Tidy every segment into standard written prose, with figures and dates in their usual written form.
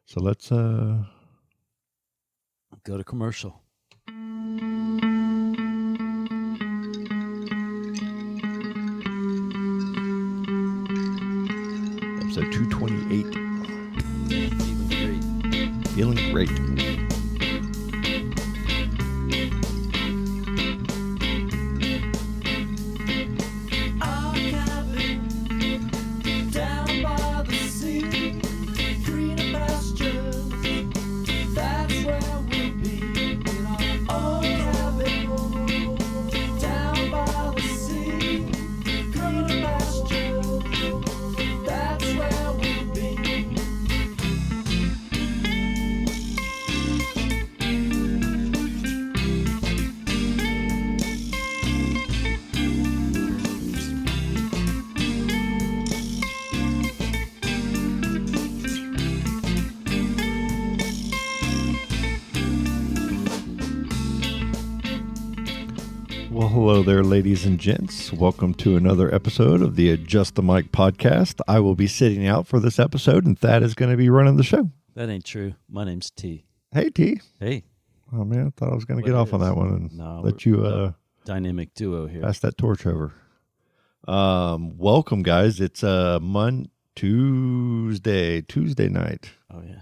So let's go to commercial. Episode 228. Feeling great. Well, hello there, ladies and gents. Welcome to another episode of the Adjust the Mic podcast. I will be sitting out for this episode, and Thad is going to be running the show. That ain't true. My name's T. Hey, T. Hey. Oh, man, I thought I was going to get off on that one and let you dynamic duo here. Pass that torch over. Welcome, guys. It's Tuesday night. Oh, yeah.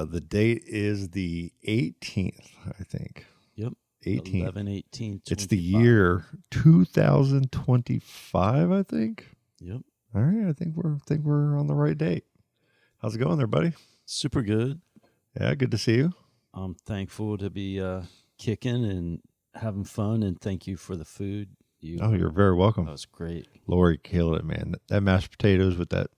The date is the 18th, I think. Yep. 18th. 11/18/25. It's the year 2025, I think. Yep. All right, I think we're on the right date. How's it going there, buddy? Super good. Yeah, good to see you. I'm thankful to be kicking and having fun, and thank you for the food. You're very welcome. That was great. Lori killed it, man. That mashed potatoes with that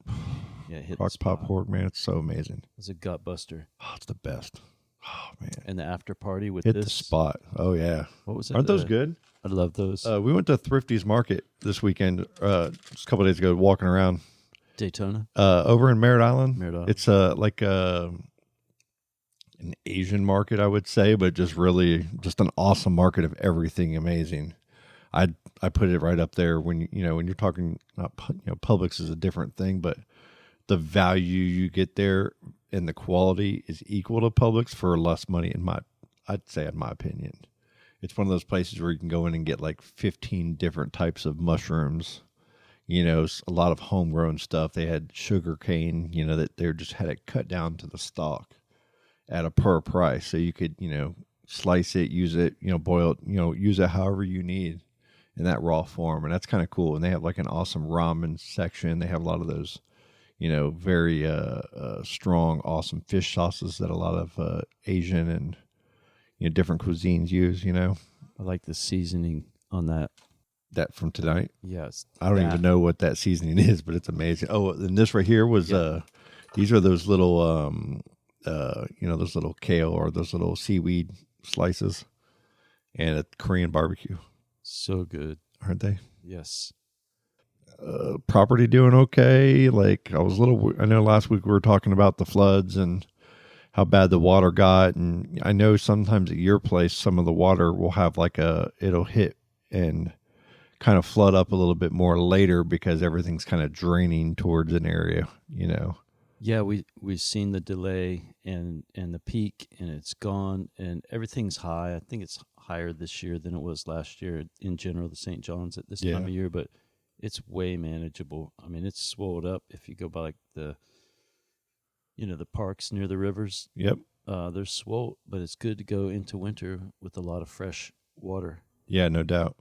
Hit crock pot pork, man, it's so amazing. It was a gut buster. Oh, it's the best. Oh, man. And the after party with Hit this. the spot. Oh, yeah. What was it? Aren't those good? I love those. We went to Thrifty's Market this weekend, just a couple of days ago, walking around. Daytona? Over in Merritt Island. Merritt Island. It's like an Asian market, I would say, but just an awesome market of everything amazing. I put it right up there when you're talking, Publix is a different thing, but the value you get there and the quality is equal to Publix for less money I'd say in my opinion. It's one of those places where you can go in and get like 15 different types of mushrooms, a lot of homegrown stuff. They had sugar cane, that they just had it cut down to the stalk at a per price. So you could, slice it, use it, boil it, use it however you need in that raw form. And that's kind of cool. And they have like an awesome ramen section. They have a lot of those, very strong, awesome fish sauces that a lot of Asian and different cuisines use. I like the seasoning on that. That from tonight. Yes, I don't even know what that seasoning is, but it's amazing. Oh, and this right here was these are those little those little kale or those little seaweed slices, and a Korean barbecue. So good, aren't they? Yes. Property doing okay. Like I know last week we were talking about the floods and how bad the water got. And I know sometimes at your place, some of the water will have it'll hit and kind of flood up a little bit more later because everything's kind of draining towards an area, Yeah, we've seen the delay and the peak, and it's gone, and everything's high. I think it's higher this year than it was last year in general, the St. John's at this time of year, but it's way manageable. I mean, it's swelled up if you go by like the parks near the rivers. Yep. They're swole, but it's good to go into winter with a lot of fresh water. Yeah, no doubt.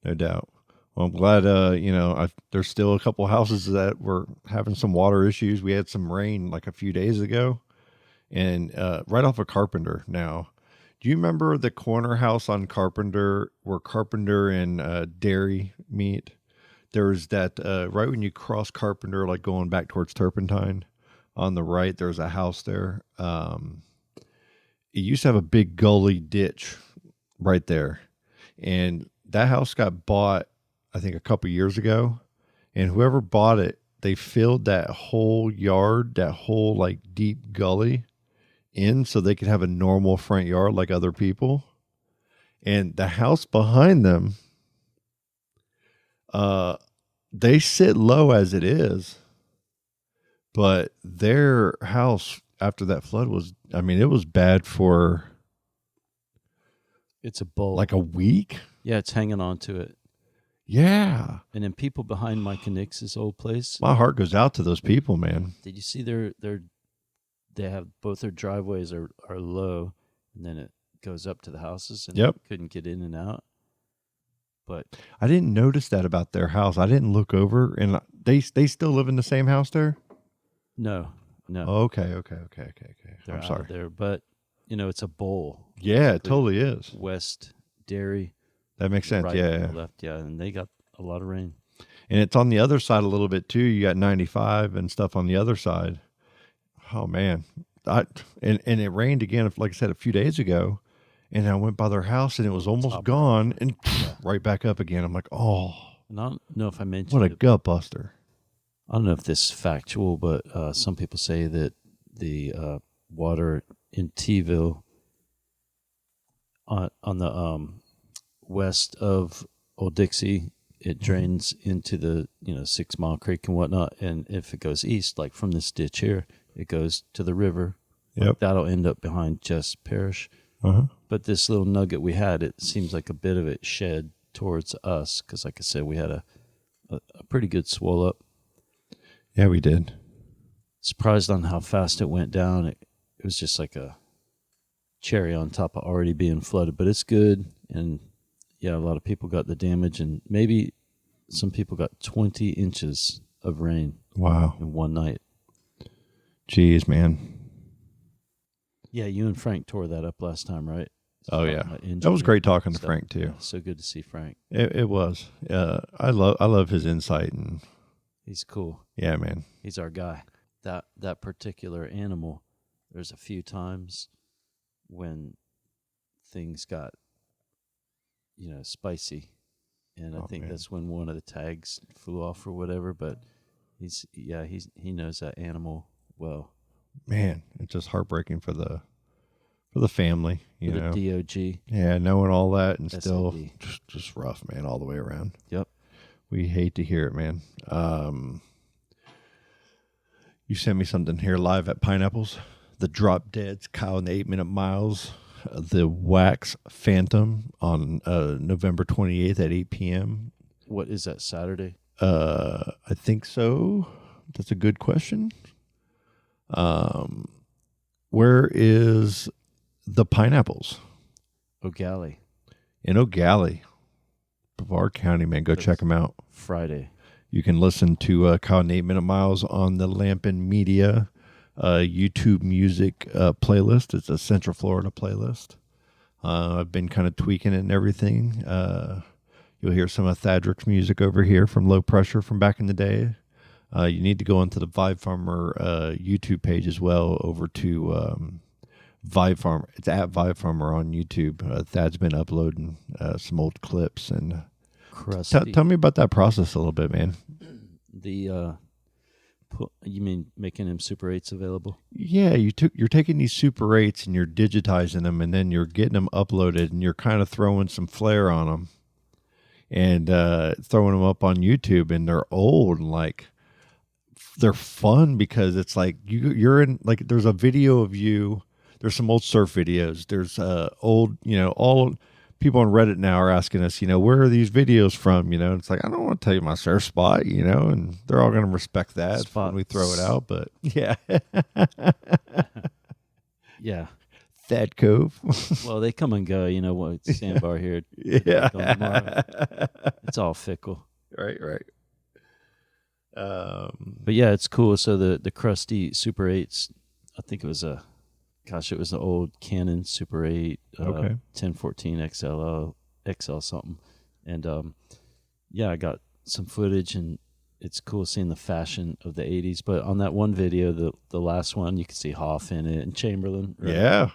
No doubt. Well, I'm glad, there's still a couple houses that were having some water issues. We had some rain like a few days ago and right off of Carpenter now. Do you remember the corner house on Carpenter where Carpenter and Dairy meet? There's that right when you cross Carpenter, like going back towards Turpentine on the right, there's a house there. It used to have a big gully ditch right there. And that house got bought, I think, a couple years ago. And whoever bought it, they filled that whole yard, that whole like deep gully in so they could have a normal front yard like other people. And the house behind them, they sit low as it is, but their house after that flood was, I mean, it was bad for It's a bowl. like a week. Yeah, it's hanging on to it. Yeah. And then people behind Mike and Nick's old place. My heart goes out to those people, man. Did you see they have both their driveways are low, and then it goes up to the houses, and Yep. couldn't get in and out. But I didn't notice that about their house. I didn't look over, and they still live in the same house there. no, Okay. they're I'm out sorry. of there. But it's a bowl. Yeah, it totally is. West Dairy. That makes sense. Right Yeah, and yeah. left. Yeah, and they got a lot of rain. And it's on the other side a little bit too. You got 95 and stuff on the other side. Oh man, and it rained again. Like I said, a few days ago, and I went by their house and it was almost gone, and right back up again. I'm like, oh. And I don't know if I mentioned What a gut buster. I don't know if this is factual, but some people say that the water in T-ville on the west of Old Dixie, it drains into the 6 Mile Creek and whatnot, and if it goes east, like from this ditch here, it goes to the river. Yep. That'll end up behind Jess Parish. Uh-huh. But this little nugget we had, it seems like a bit of it shed towards us because, like I said, we had a pretty good swell up. Yeah, we did. Surprised on how fast it went down. It was just like a cherry on top of already being flooded, but it's good. And yeah, a lot of people got the damage, and maybe some people got 20 inches of rain. Wow. In one night. Jeez, man. Yeah, you and Frank tore that up last time, right? Oh yeah, that was great talking to Frank too. Yeah, so good to see Frank. It was. I love his insight, and he's cool. Yeah, man. He's our guy. That particular animal, there's a few times when things got spicy, and I think that's when one of the tags flew off or whatever. But he knows that animal well. Man, it's just heartbreaking for the family, you know. The DOG. Yeah, knowing all that and SOD. still just rough, man, all the way around. Yep. We hate to hear it, man. You sent me something here live at Pineapples. The Drop Dead's Kyle and the 8 Minute Miles. The Wax Phantom on November 28th at 8 p.m. What is that, Saturday? I think so. That's a good question. Where is the Pineapples? O'Galley. In O'Galley. Brevard County, man. Go check them out. Friday. You can listen to Kyle and 8 Minute Miles on the Lampin Media YouTube music playlist. It's a Central Florida playlist. I've been kind of tweaking it and everything. You'll hear some of Thadrick's music over here from Lo Presher from back in the day. You need to go onto the Vibe Farmer YouTube page as well, over to Vibe Farmer. It's at Vibe Farmer on YouTube. Thad's been uploading some old clips. And tell me about that process a little bit, man. You mean making them Super 8s available? Yeah, you're taking these Super 8s and you're digitizing them, and then you're getting them uploaded, and you're kind of throwing some flair on them, and throwing them up on YouTube. And they're old, and like they're fun because it's like you're in, like, there's a video of you. There's some old surf videos. There's old, all people on Reddit now are asking us, where are these videos from? It's like, I don't want to tell you my surf spot, and they're all going to respect that when we throw it out. But yeah. Yeah. Thad Cove. Well, they come and go, what, Sandbar here. Yeah. It's all fickle. Right. But yeah, it's cool. So the crusty Super 8s, I think it was an old Canon Super 8, 1014 XL something. And I got some footage, and it's cool seeing the fashion of the 80s. But on that one video, the last one, you can see Hoff in it and Chamberlain. Right? Yeah.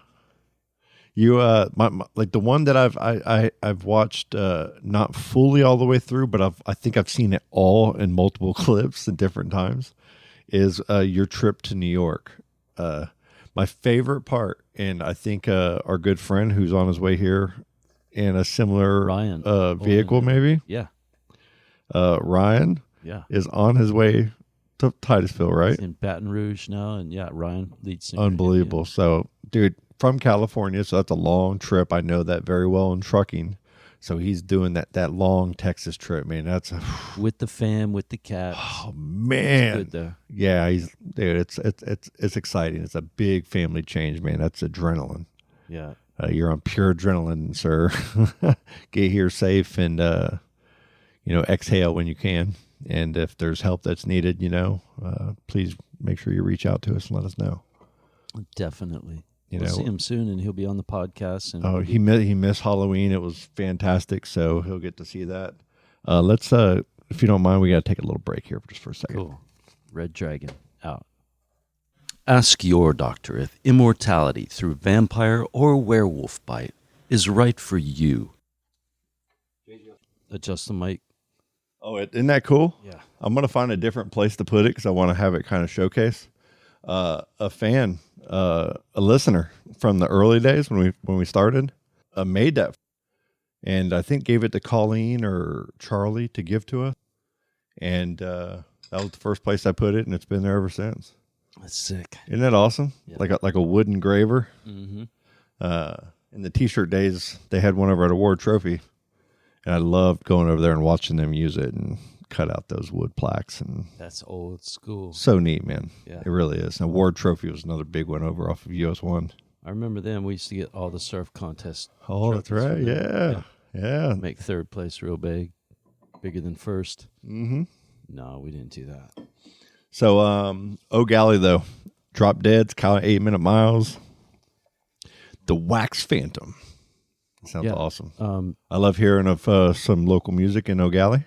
You like the one that I've watched not fully all the way through, but I think I've seen it all in multiple clips at different times, is your trip to New York. My favorite part, and I think our good friend who's on his way here in a similar Ryan vehicle, maybe. Yeah. Ryan. Yeah. Is on his way to Titusville, right? He's in Baton Rouge now, and Ryan, lead singer. Unbelievable. So, dude, from California, so that's a long trip. I know that very well in trucking. So he's doing that long Texas trip, man. That's with the fam, with the cats. Oh man, it's good though. Yeah, it's exciting. It's a big family change, man. That's adrenaline. Yeah, you're on pure adrenaline, sir. Get here safe and exhale when you can. And if there's help that's needed, please make sure you reach out to us and let us know. Definitely. We'll see him soon, and he'll be on the podcast. And he missed Halloween. It was fantastic, so he'll get to see that. Let's, if you don't mind, we got to take a little break here just for a second. Cool. Red Dragon out. Ask your doctor if immortality through vampire or werewolf bite is right for you. Adjust the mic. Oh, isn't that cool? Yeah. I'm going to find a different place to put it because I want to have it kind of showcase. A fan, a listener from the early days when we started, made that, and I think gave it to Colleen or Charlie to give to us, and that was the first place I put it, and it's been there ever since. That's sick. Isn't that awesome? Yeah. Like a wooden graver. Mm-hmm. In the T-shirt days, they had one over at Award Trophy, and I loved going over there and watching them use it and cut out those wood plaques. And that's old school. So neat, man. Yeah. It really is. And Award Trophy was another big one over off of US 1. I remember them. We used to get all the surf contests. Oh, that's right. Yeah. Make third place real big. Bigger than first. Mm-hmm. No, we didn't do that. So, O'Galley, though. Drop Deads, Cal 8-minute miles. The Wax Phantom. Sounds awesome. I love hearing of some local music in O'Galley.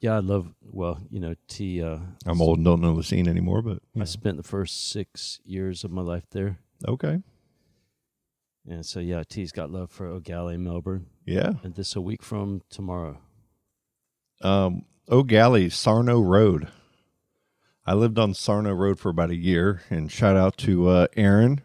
Yeah, I love, T. I'm old and don't know the scene anymore, but I spent the first 6 years of my life there. Okay. And so, T's got love for O'Galley, Melbourne. Yeah. And this a week from tomorrow. O'Galley, Sarno Road. I lived on Sarno Road for about a year, and shout out to Aaron.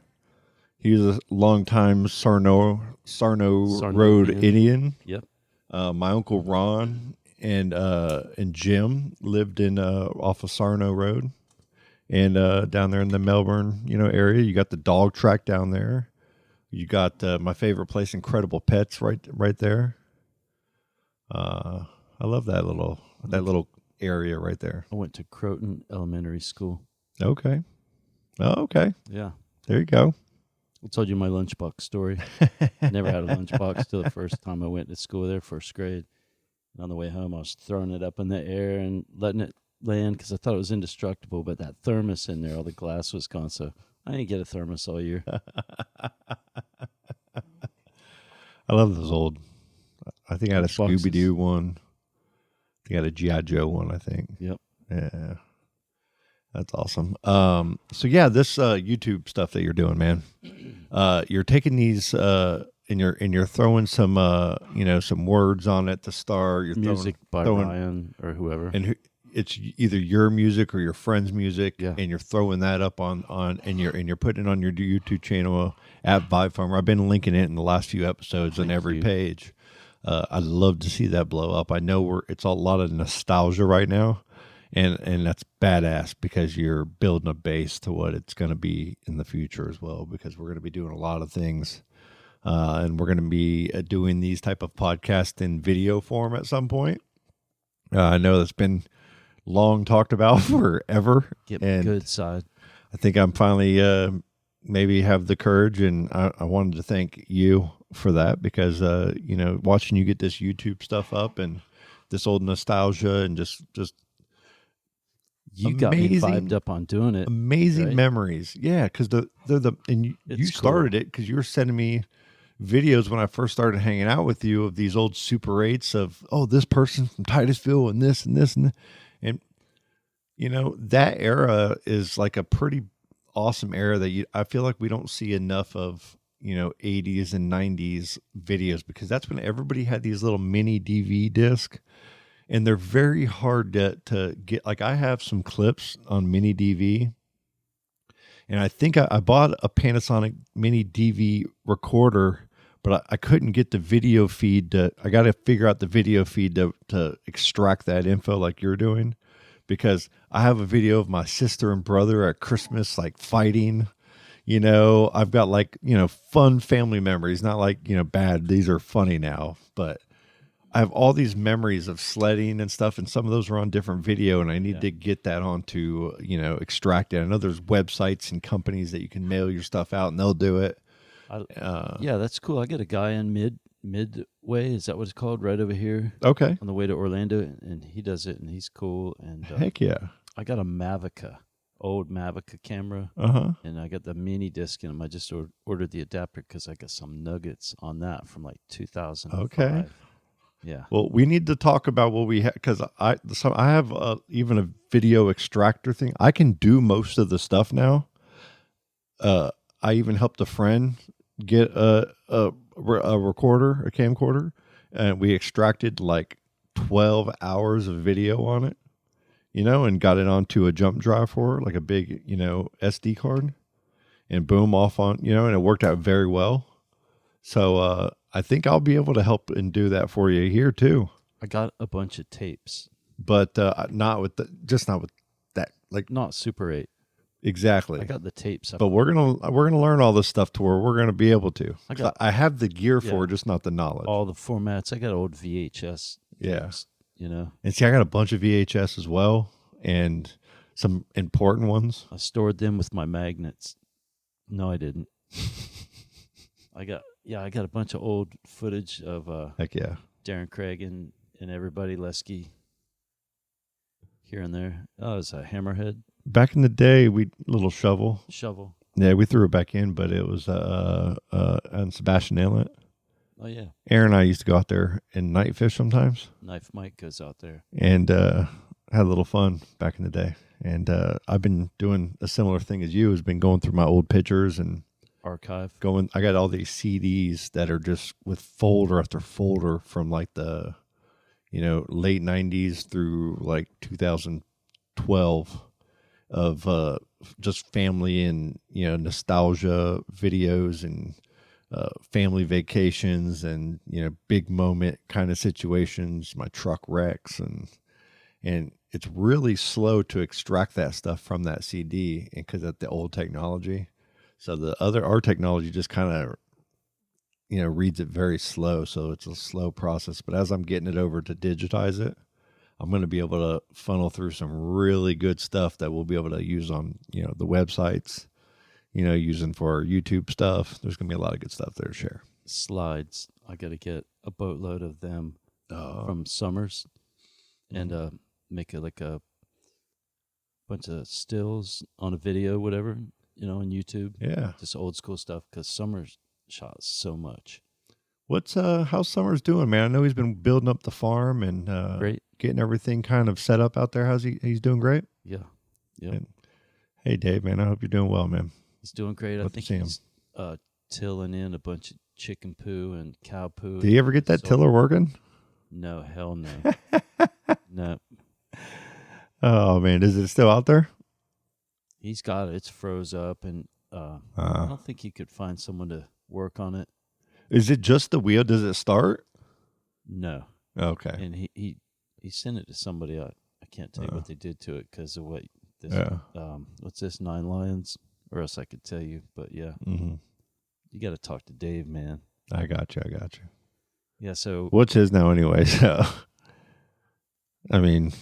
He was a longtime Sarno Road Indian. Yep. My uncle Ron and Jim lived in off of Sarno Road, and down there in the Melbourne area. You got the dog track down there. You got my favorite place, Incredible Pets, right there. I love that little area right there. I went to Croton Elementary School. Okay. Oh, okay. Yeah. There you go. I told you my lunchbox story. Never had a lunchbox till the first time I went to school there, first grade. And on the way home, I was throwing it up in the air and letting it land because I thought it was indestructible. But that thermos in there, all the glass was gone. So I didn't get a thermos all year. I love those old. I think I had a Scooby-Doo one. I think I had a G.I. Joe one, I think. Yep. Yeah. That's awesome. So this YouTube stuff that you're doing, man, you're taking these and you're throwing some some words on it to start. You're music by Ryan or whoever, and it's either your music or your friend's music, and you're throwing that up on and you're putting it on your YouTube channel at Vibe Farmer. I've been linking it in the last few episodes on every page. I'd love to see that blow up. I know it's a lot of nostalgia right now. And that's badass because you're building a base to what it's going to be in the future as well, because we're going to be doing a lot of things. And we're going to be doing these type of podcasts in video form at some point. I know that's been long talked about forever. Get my good side. I think I'm finally maybe have the courage, and I wanted to thank you for that because, watching you get this YouTube stuff up and this old nostalgia and just you got me vibed up on doing it. Amazing memories. Yeah, because you started it because you were sending me videos when I first started hanging out with you of these old Super 8s of, this person from Titusville and this and this. And that era is like a pretty awesome era that I feel like we don't see enough of, 80s and 90s videos, because that's when everybody had these little mini DV discs. And they're very hard to get. Like, I have some clips on mini DV, and I think I bought a Panasonic mini DV recorder, but I couldn't get the video feed I got to figure out the video feed to extract that info like you're doing. because I have a video of my sister and brother at Christmas, like fighting. You know, I've got like, you know, fun family memories, not like, you know, bad. These are funny now, but I have all these memories of sledding and stuff, and some of those are on different video, and I need to get that onto, you know, extract it. I know there's websites and companies that you can mail your stuff out, and they'll do it. Yeah, that's cool. I got a guy in Midway, is that what it's called, right over here? Okay. On the way to Orlando, and he does it, and he's cool. And heck yeah. I got a old Mavica camera, and I got the mini disc in them. I just ordered the adapter because I got some nuggets on that from like 2005. Okay. Yeah. Well, we need to talk about what we have, because I have even a video extractor thing. I can do most of the stuff now. I even helped a friend get a recorder, a camcorder, and we extracted like 12 hours of video on it, you know, and got it onto a jump drive for her, like a big, you know, SD card, and boom, off on, you know, and it worked out very well. So I think I'll be able to help and do that for you here too. I got a bunch of tapes, but not with that, like not Super 8. Exactly. I got the tapes, but we're gonna learn all this stuff to where we're gonna be able to. I have the gear for it, just not the knowledge. All the formats. I got old VHS. Yes. You know. And see, I got a bunch of VHS as well, and some important ones. I stored them with my magnets. No, I didn't. I got a bunch of old footage of heck yeah, Darren Craig and everybody, Lesky, here and there. Oh, it was a Hammerhead. Back in the day, little shovel. Yeah, we threw it back in, but it was on Sebastian Inlet. Oh yeah. Aaron and I used to go out there and night fish sometimes. Knife Mike goes out there. And had a little fun back in the day. And I've been doing a similar thing as you, has been going through my old pictures and archive. I got all these CDs that are just with folder after folder from like the, you know, late 90s through like 2012 of just family and, you know, nostalgia videos and family vacations and, you know, big moment kind of situations, my truck wrecks, and it's really slow to extract that stuff from that CD, and because of the old technology. So our technology just kind of, you know, reads it very slow. So it's a slow process. But as I'm getting it over to digitize it, I'm going to be able to funnel through some really good stuff that we'll be able to use on, you know, the websites, you know, using for our YouTube stuff. There's going to be a lot of good stuff there to share. Slides. I got to get a boatload of them from Summers and make like a bunch of stills on a video, whatever, you know, on YouTube. Yeah. Just old school stuff, because Summers shot so much. How's Summers doing, man? I know he's been building up the farm and great, getting everything kind of set up out there. He's doing great? Yeah. And, hey, Dave, man, I hope you're doing well, man. He's doing great. I think he's tilling in a bunch of chicken poo and cow poo. Did you ever get that tiller working? No, hell no. No. Oh, man, is it still out there? He's got it. It's froze up, and I don't think he could find someone to work on it. Is it just the wheel? Does it start? No. Okay. And he sent it to somebody. I can't tell you what they did to it because of what this. What's this? 9 Lions? Or else I could tell you. But yeah, you got to talk to Dave, man. I got you. Yeah. So what's his now anyway? So, I mean,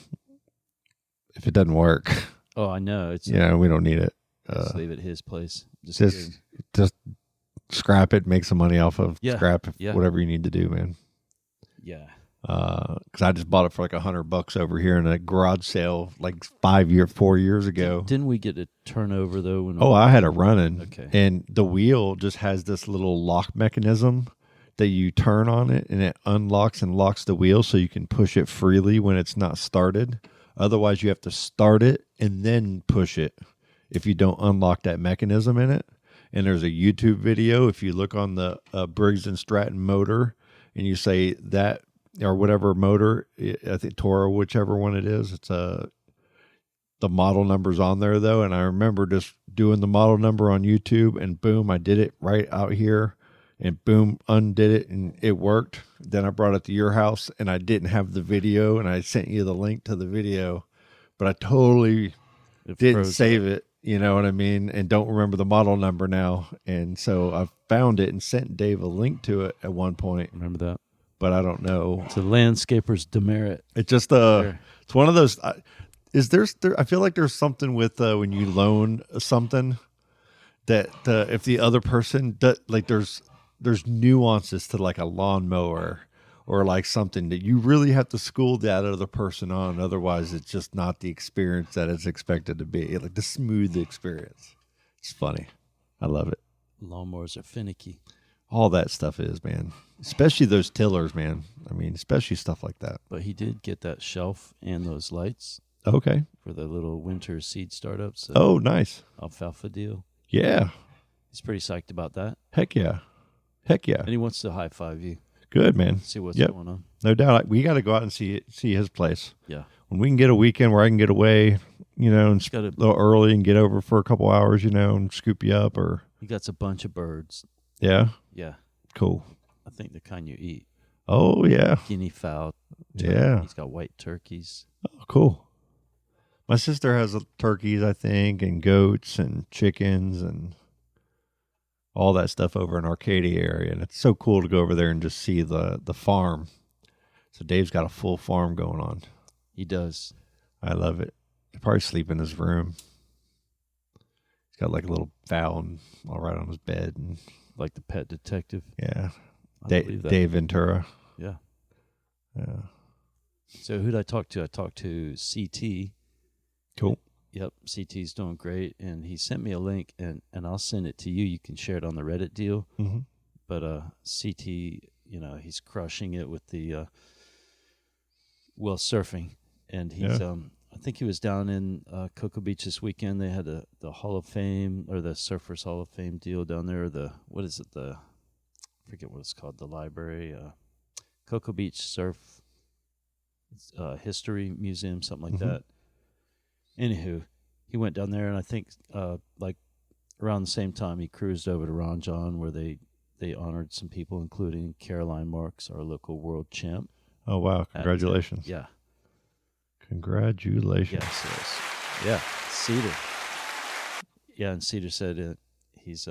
if it doesn't work, oh, I know it's. Yeah, we don't need it. Just leave it at his place. Just scrap it, make some money off of scrap, whatever you need to do, man. Yeah. Because I just bought it for like $100 over here in a garage sale like 4 years ago. Didn't we get a turnover though? I had it running. Okay. And the wheel just has this little lock mechanism that you turn on it, and it unlocks and locks the wheel so you can push it freely when it's not started. Otherwise, you have to start it and then push it if you don't unlock that mechanism in it. And there's a YouTube video. If you look on the Briggs & Stratton motor and you say that, or whatever motor, I think Toro, whichever one it is, it's the model number's on there though. And I remember just doing the model number on YouTube, and boom, I did it right out here, and boom, undid it, and it worked. Then I brought it to your house, and I didn't have the video, and I sent you the link to the video. but I totally It didn't froze save up. it. You know what I mean? And don't remember the model number now. And so I found it and sent Dave a link to it at one point, Remember that? but I don't know. It's a landscaper's demerit. It just it's one of those. I feel like there's something with when you loan something that if the other person like there's nuances to like a lawnmower or like something that you really have to school that other person on. Otherwise, it's just not the experience that it's expected to be. Like the smooth experience. It's funny. I love it. Lawnmowers are finicky. All that stuff is, man. Especially those tillers, man. I mean, especially stuff like that. But he did get that shelf and those lights Okay. for the little winter seed startups. Oh, nice. Alfalfa deal. Yeah. He's pretty psyched about that. Heck yeah. Heck yeah. And he wants to high five you. Good, man. See what's Yep. going on. No doubt. We got to go out and see his place. Yeah. When we can get a weekend where I can get away, and a Gotta- little early and get over for a couple hours, and scoop you up or. He got a bunch of birds. Yeah. Yeah. Cool. I think the kind you eat. Oh, yeah. Guinea fowl. Yeah. He's got white turkeys. Oh, cool. My sister has turkeys, I think, and goats and chickens and all that stuff over in Arcadia area. And it's so cool to go over there and just see the farm. So Dave's got a full farm going on. He does. I love it. He'll probably sleep in his room. He's got like a little fountain all right on his bed. And Like the pet detective. yeah. I believe that. Dave Ventura. Yeah. Yeah. So who'd I talk to? I talked to CT. Cool. Yep, CT's doing great, and he sent me a link, and I'll send it to you. You can share it on the Reddit deal. Mm-hmm. But CT, he's crushing it with the surfing, and he's I think he was down in Cocoa Beach this weekend. They had the Hall of Fame or the Surfers Hall of Fame deal down there. I forget what it's called. The library, Cocoa Beach Surf History Museum, something like that. Anywho, he went down there, and I think like around the same time he cruised over to Ron John, where they honored some people, including Caroline Marks, our local world champ. Oh, wow. Congratulations. Yeah. Congratulations. Yes. Yeah. Cedar. Yeah, and Cedar said he's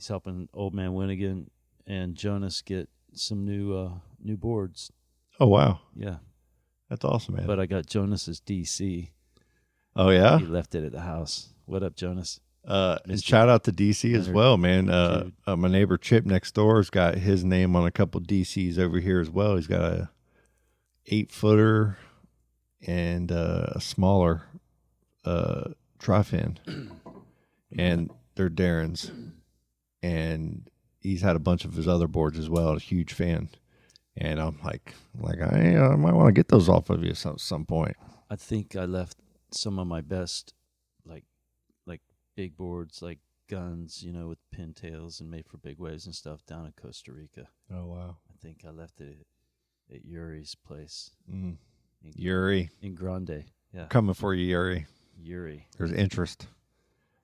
helping Old Man Winnigan and Jonas get some new boards. Oh, wow. Yeah. That's awesome, man. But I got Jonas's DC. Oh, yeah? He left it at the house. What up, Jonas? And shout out to DC as well, man. My neighbor Chip next door has got his name on a couple DCs over here as well. He's got a 8-footer and a smaller tri-fin, and they're Darren's. And he's had a bunch of his other boards as well. A huge fan, and I'm like I might want to get those off of you at some point. I think I left some of my best, like big boards, like guns, with pintails and made for big waves and stuff, down in Costa Rica. Oh, wow. I think I left it at Yuri's place. Yuri. In Grande. Yeah. Coming for you, Yuri. Yuri. There's interest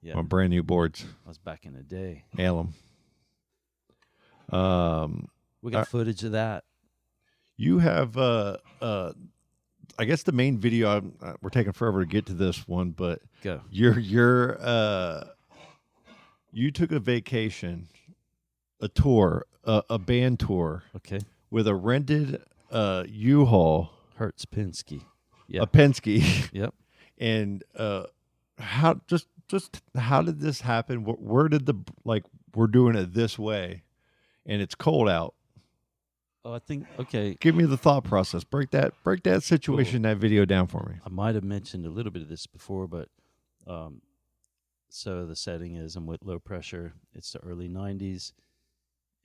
Yeah. on brand new boards. I was back in the day. Nail them. We got footage of that. You have, I guess the main video, we're taking forever to get to this one, but Go. You took a vacation, a tour, a band tour. Okay. With a rented U-Haul. Hertz Penske. Yeah. A Penske. Yep. And how did this happen? Where did we're doing it this way, and it's cold out. Oh, I think, okay. Give me the thought process. Break that situation, that video down for me. I might have mentioned a little bit of this before, but so the setting is I'm with Lo Presher. It's the early 90s,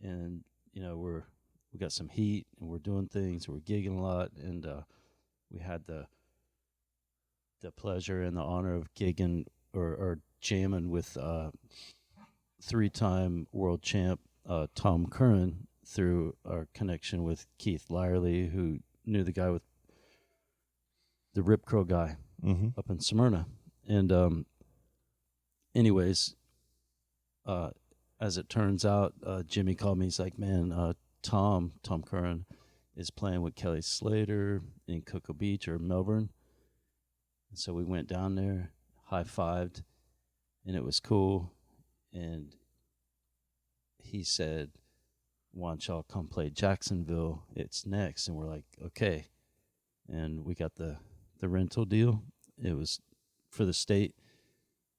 and we got some heat, and we're doing things. We're gigging a lot, and we had the pleasure and the honor of gigging or jamming with 3-time world champ Tom Curran through our connection with Keith Lyerly, who knew the guy with the Rip Curl guy up in Smyrna. And anyways, as it turns out, Jimmy called me. He's like, man, Tom Curran is playing with Kelly Slater in Cocoa Beach or Melbourne. And so we went down there, high-fived, and it was cool. And he said, why don't y'all come play Jacksonville? It's next. And we're like, okay. And we got the rental deal. It was for the state.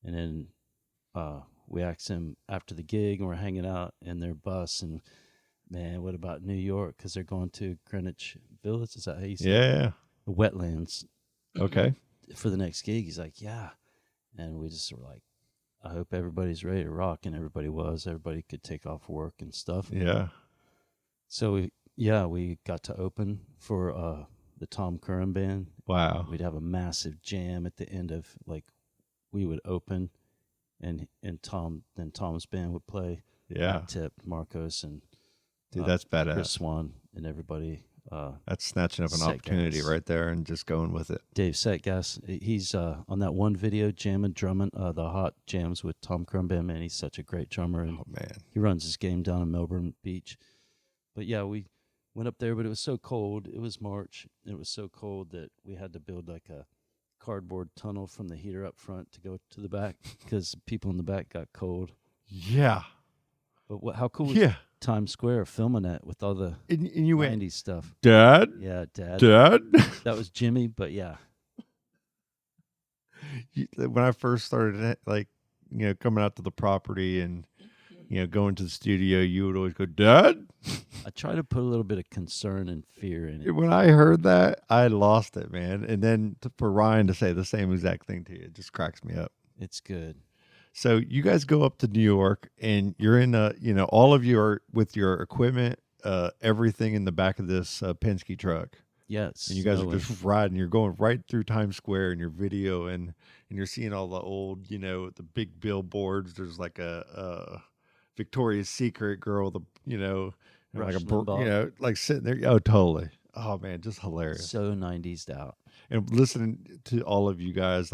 And then we asked him after the gig, and we're hanging out in their bus. And, man, what about New York? Because they're going to Greenwich Village. Is that how you say it? Yeah. The wetlands. Okay. For the next gig. He's like, yeah. And we just were like, I hope everybody's ready to rock. And everybody was. Everybody could take off work and stuff. Yeah. So, we got to open for the Tom Curran band. Wow. We'd have a massive jam at the end of, like, we would open, and Tom's band would play. Yeah. Tip, Marcos, and dude, that's badass. Chris Swan and everybody. That's snatching up an opportunity right there and just going with it. Dave Setgas, he's on that one video, jamming, drumming, the hot jams with Tom Curran band. Man, he's such a great drummer. And man, he runs his game down in Melbourne Beach. But yeah, we went up there, but it was so cold. It was March. It was so cold that we had to build like a cardboard tunnel from the heater up front to go to the back because people in the back got cold. Yeah. But how cool was Times Square filming that with all the and you 90s went, stuff? Dad? Yeah, Dad. That was Jimmy, but yeah. When I first started, like, coming out to the property and, going to the studio, you would always go, Dad? I try to put a little bit of concern and fear in it. When I heard that, I lost it, man. And then for Ryan to say the same exact thing to you, it just cracks me up. It's good. So you guys go up to New York, and you're in all of you are with your equipment, everything in the back of this Penske truck. Yes. And you guys are just riding. You're going right through Times Square in your video, and you're seeing all the old, the big billboards. There's like a Victoria's Secret girl, like sitting there. Oh, totally. Oh man, just hilarious. So 90s out. And listening to all of you guys,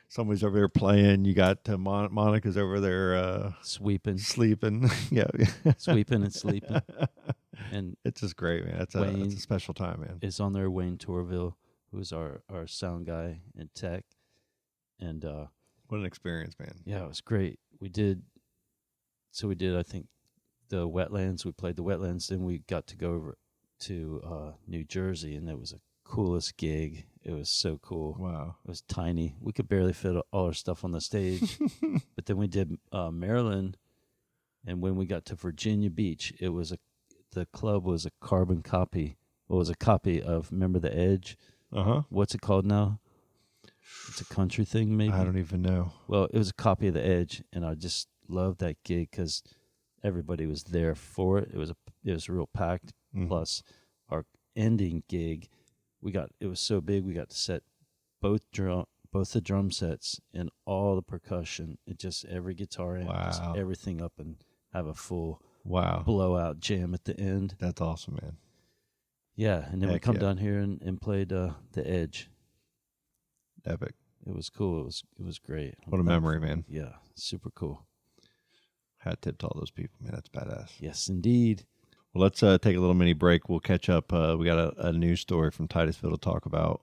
somebody's over there playing. You got Monica's over there sleeping. Yeah. Sweeping and sleeping. And it's just great, man. It's a special time, man. Is on there Wayne Torville, who's our sound guy and tech. And what an experience, man. Yeah, it was great. We did, I think, the wetlands. We played the wetlands. Then we got to go over to New Jersey, and that was the coolest gig. It was so cool. Wow. It was tiny. We could barely fit all our stuff on the stage. But then we did Maryland, and when we got to Virginia Beach, the club was a carbon copy. Well, it was a copy of, remember The Edge? Uh-huh. What's it called now? It's a country thing, maybe? I don't even know. Well, it was a copy of The Edge, and I just loved that gig because everybody was there for it. It was real packed. Mm-hmm. Plus, our ending gig, it was so big, we got to set both the drum sets and all the percussion. It just every guitar and just everything up and have a full blowout jam at the end. That's awesome, man. Yeah, and then we come down here and played The Edge. Epic. It was cool. It was great. What a memory, man. Yeah, super cool. Hat tip to all those people, man. That's badass. Yes, indeed. Well, let's take a little mini break. We'll catch up. We got a news story from Titusville to talk about.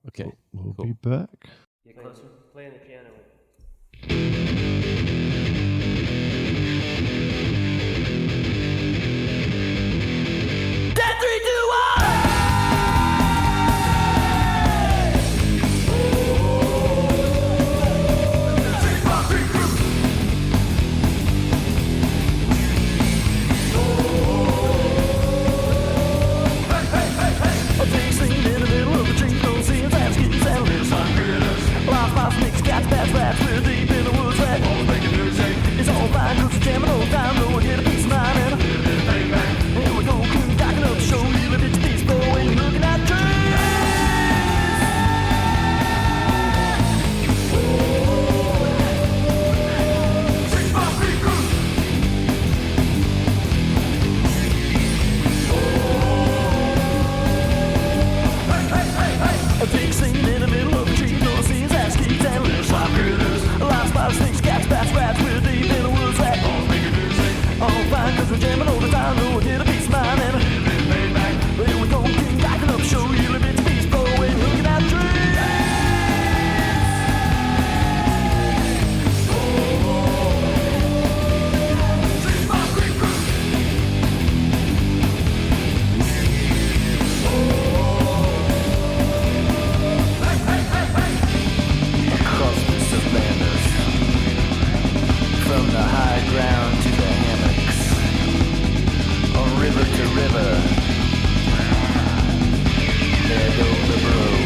Okay. We'll be back. Get closer. Playing the piano. That 3, 2, 1! high ground to the hammocks, or river to river. There go the bros.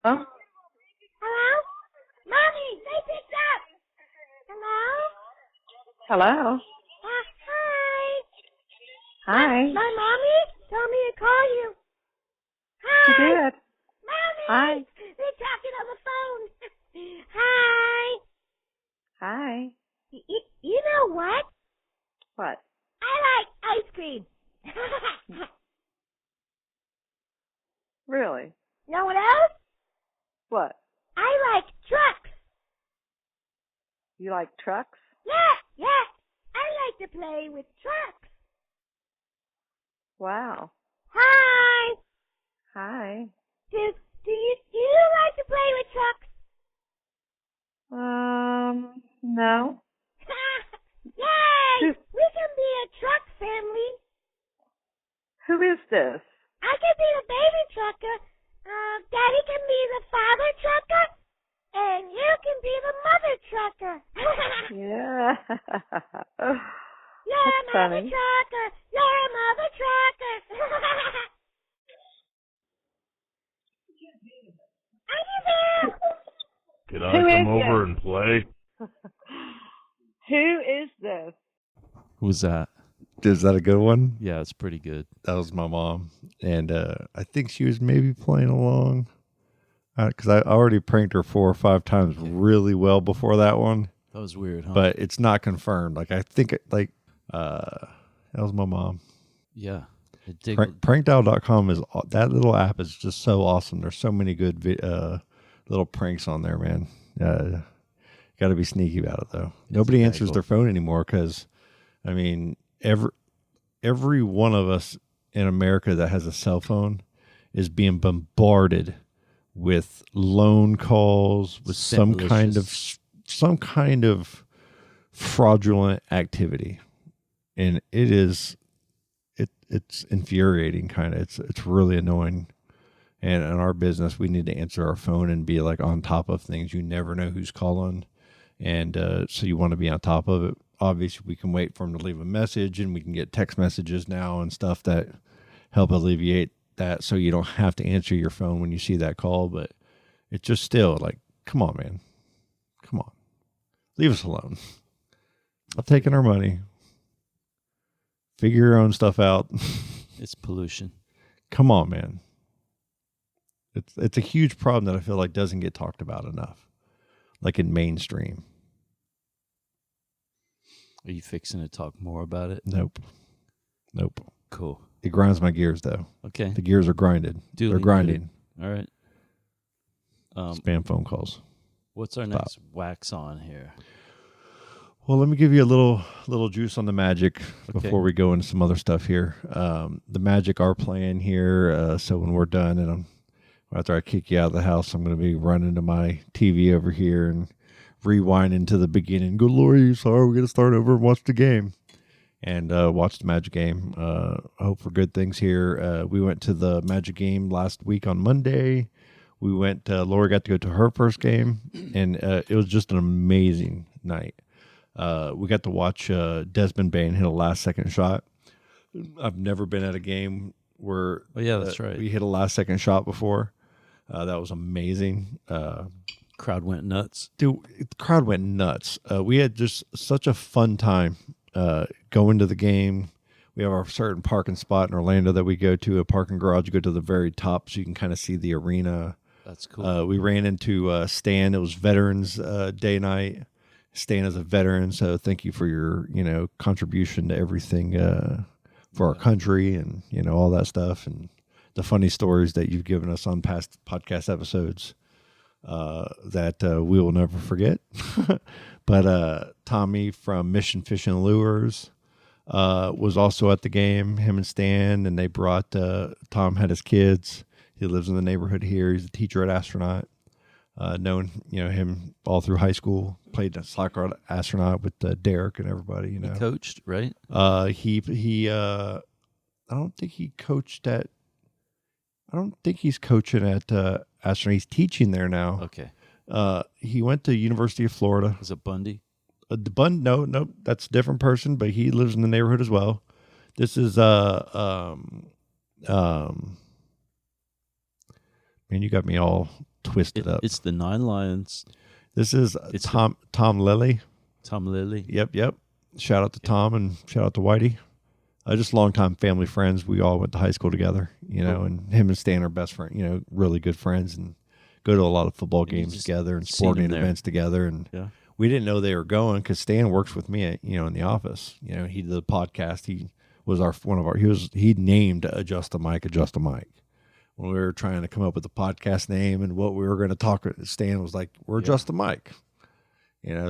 Huh? Hello? Mommy, they picked up. Hello? Hello? Hi. Hi. My mommy told me to call you. Hi. She did. Mommy. Hi. They're talking on the phone. Hi. Hi. You know what? What? I like ice cream. Really? Know what else? What? I like trucks. You like trucks? Yeah. I like to play with trucks. Wow. Hi. Hi. Do you like to play with trucks? No. Yay! We can be a truck family. Who is this? I can be the baby trucker. Daddy can be the father trucker, and you can be the mother trucker. Yeah. You're a mother trucker. You're a mother trucker. Are you there? Can I come over and play? Who is this? Who's that? Is that a good one? Yeah, it's pretty good. That was my mom. And I think she was maybe playing along. Because I already pranked her 4 or 5 times really well before that one. That was weird, huh? But it's not confirmed. Like, I think, that was my mom. Yeah. Prankdial.com is, that little app is just so awesome. There's so many good little pranks on there, man. Got to be sneaky about it, though. Nobody answers their phone anymore because, I mean, every one of us in America that has a cell phone is being bombarded with loan calls, with some kind of fraudulent activity, and it's infuriating. Kind of, it's really annoying. And in our business, we need to answer our phone and be like on top of things. You never know who's calling, and so you want to be on top of it. Obviously, we can wait for them to leave a message, and we can get text messages now and stuff that help alleviate that, so you don't have to answer your phone when you see that call. But it's just still like, come on, man. Come on. Leave us alone. I've taken our money. Figure your own stuff out. It's pollution. Come on, man. It's a huge problem that I feel like doesn't get talked about enough, like in mainstream. Are you fixing to talk more about it? Nope. Cool. It grinds my gears, though. Okay. The gears are grinded. They're grinding. All right. Spam phone calls. What's our next wax on here? Well, let me give you a little juice on the Magic before we go into some other stuff here. The Magic are playing here, so when we're done, and after I kick you out of the house, I'm going to be running to my TV over here and rewinding to the beginning. Good Lord, sorry, we're going to start over and watch the game. And watch the Magic game. I hope for good things here. We went to the Magic game last week on Monday. We went, Laura got to go to her first game, and it was just an amazing night. We got to watch Desmond Bane hit a last-second shot. I've never been at a game where that's right. we hit a last-second shot before. That was amazing. Crowd went nuts. Dude, the crowd went nuts. We had just such a fun time going to the game. We have our certain parking spot in Orlando that we go to, a parking garage. You go to the very top so you can kind of see the arena. That's cool. We ran into Stan. It was Veterans Day night. Stan is a veteran, so thank you for your contribution to everything for our country and all that stuff, and the funny stories that you've given us on past podcast episodes that we will never forget. But Tommy from Mission Fishing Lures was also at the game, him and Stan, and they brought Tom had his kids. He lives in the neighborhood here. He's a teacher at Astronaut. known him all through high school. Played the soccer astronaut with Derek and everybody. He coached, right? He I don't think he coached at. I don't think he's coaching at astronaut. He's teaching there now. Okay. He went to University of Florida. Was it Bundy? No, that's a different person, but he lives in the neighborhood as well. This is man, you got me all twisted up. It's the Nine Lions. This is Tom Lilly. Tom Lilly. Yep. Shout out to Tom and shout out to Whitey. Just longtime family friends. We all went to high school together, and him and Stan are best friends, really good friends, and go to a lot of football games together and sporting events together. And we didn't know they were going because Stan works with me, in the office. He did the podcast. He was he named Adjust a Mic. When we were trying to come up with the podcast name and what we were going to talk, Stan was like, "We're Adjust a Mic."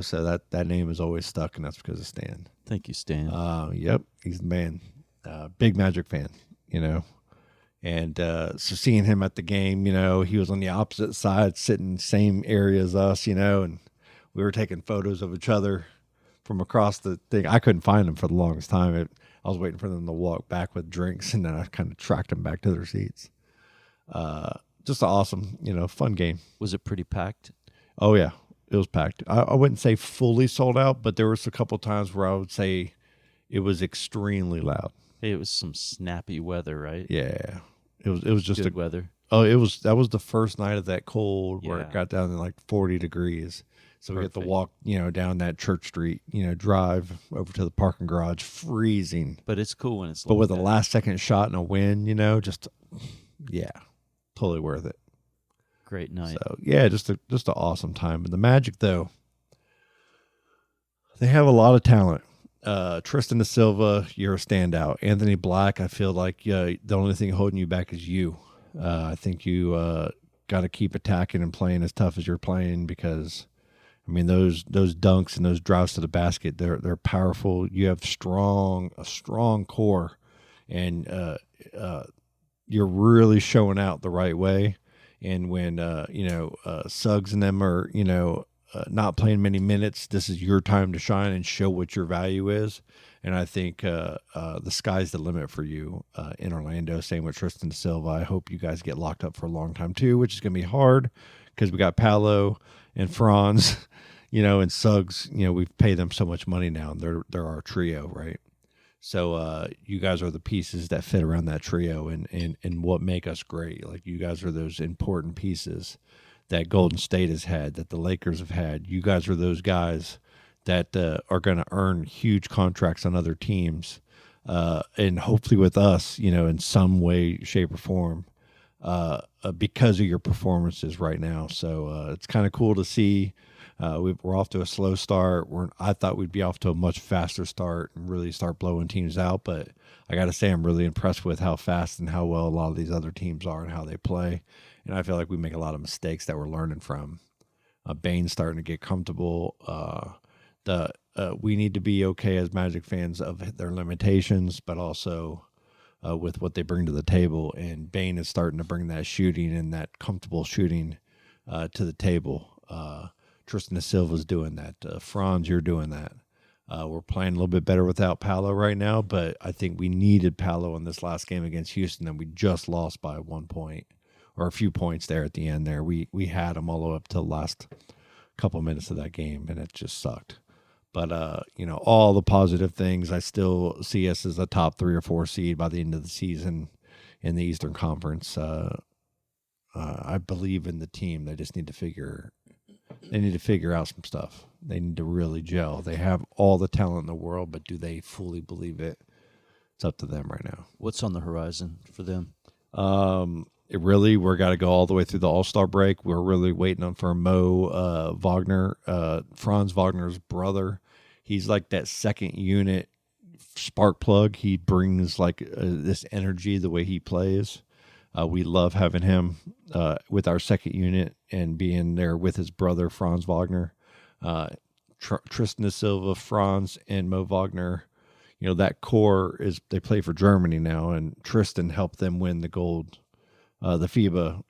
So that name is always stuck, and that's because of Stan. Thank you, Stan. Yep, he's the man. Big Magic fan, And so seeing him at the game, he was on the opposite side, sitting same area as us, and we were taking photos of each other from across the thing. I couldn't find them for the longest time. I was waiting for them to walk back with drinks, and then I kind of tracked them back to their seats. Just an awesome, fun game. Was it pretty packed? Oh, yeah. It was packed. I wouldn't say fully sold out, but there was a couple times where I would say it was extremely loud. Hey, it was some snappy weather, right? Yeah. It was just good weather. Oh, that was the first night of that cold where it got down to like 40 degrees. So we had to walk, down that Church Street, drive over to the parking garage, freezing. But it's cool when it's But with a last second shot and a win, totally worth it. Great night. So yeah, just an awesome time. But the Magic, though, they have a lot of talent. Tristan DeSilva, you're a standout. Anthony Black, I feel like the only thing holding you back is you. I think you got to keep attacking and playing as tough as you're playing because, those dunks and those drives to the basket, they're powerful. You have a strong core, and you're really showing out the right way. And when, Suggs and them are, not playing many minutes, this is your time to shine and show what your value is. And I think the sky's the limit for you in Orlando, same with Tristan DeSilva. I hope you guys get locked up for a long time too, which is going to be hard because we got Paolo and Franz, and Suggs. We've paid them so much money now. They're our trio, right? So you guys are the pieces that fit around that trio and what make us great. Like you guys are those important pieces that Golden State has had, that the Lakers have had. You guys are those guys that are going to earn huge contracts on other teams and hopefully with us, in some way, shape, or form because of your performances right now. So it's kind of cool to see. We're off to a slow start. I thought we'd be off to a much faster start and really start blowing teams out. But I got to say, I'm really impressed with how fast and how well a lot of these other teams are and how they play. And I feel like we make a lot of mistakes that we're learning from. Bane's starting to get comfortable. We need to be okay as Magic fans of their limitations, but also with what they bring to the table. And Bane is starting to bring that shooting and that comfortable shooting to the table. Tristan DeSilva's doing that. Franz, you're doing that. We're playing a little bit better without Paolo right now, but I think we needed Paolo in this last game against Houston, and we just lost by 1 point or a few points there at the end there. We had him all the way up to the last couple minutes of that game, and it just sucked. But, all the positive things, I still see us as a top 3 or 4 seed by the end of the season in the Eastern Conference. I believe in the team. They just need to figure out some stuff. They need to really gel. They have all the talent in the world, but do they fully believe it? It's up to them right now. What's on the horizon for them? We're got to go all the way through the All-Star break. We're really waiting for Mo Wagner, Franz Wagner's brother. He's like that second unit spark plug. He brings like this energy the way he plays. We love having him with our second unit and being there with his brother, Franz Wagner. Tristan DeSilva, Franz, and Mo Wagner, that core they play for Germany now, and Tristan helped them win the FIBA,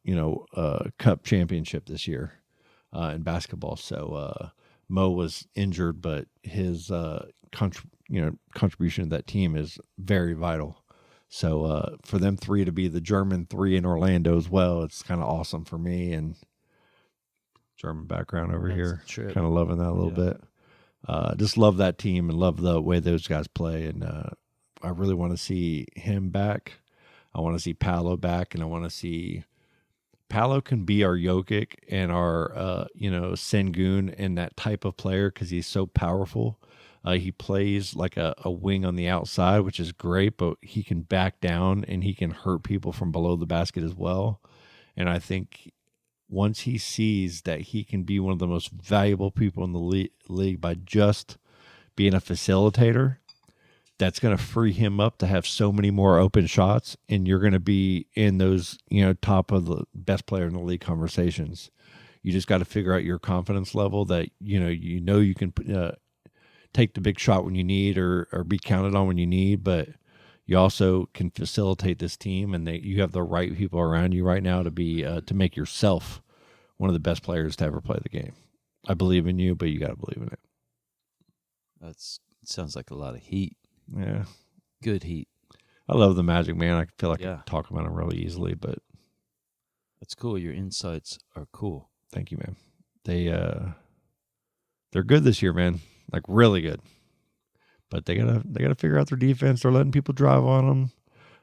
Cup championship this year. in basketball. So Mo was injured, but his contribution to that team is very vital. So for them three to be the German three in Orlando as well, it's kind of awesome for me. And German background over here, kind of loving that a little bit. Just love that team and love the way those guys play. And I really want to see him back. I want to see Paolo back, and I want to see Paolo can be our Jokic and our Sengun and that type of player because he's so powerful. He plays like a wing on the outside, which is great, but he can back down and he can hurt people from below the basket as well. And I think once he sees that he can be one of the most valuable people in the league by just being a facilitator, that's going to free him up to have so many more open shots, and you're going to be in those, top of the best player in the league conversations. You just got to figure out your confidence level that, you can take the big shot when you need or be counted on when you need, but you also can facilitate this team, and you have the right people around you right now to be to make yourself one of the best players to ever play the game. I believe in you, but you got to believe in it. That sounds like a lot of heat. Yeah. Good heat. I love the Magic, man. I feel like I can talk about them really easily, but that's cool. Your insights are cool. Thank you, man. They're good this year, man. Like really good. But they gotta figure out their defense. They're letting people drive on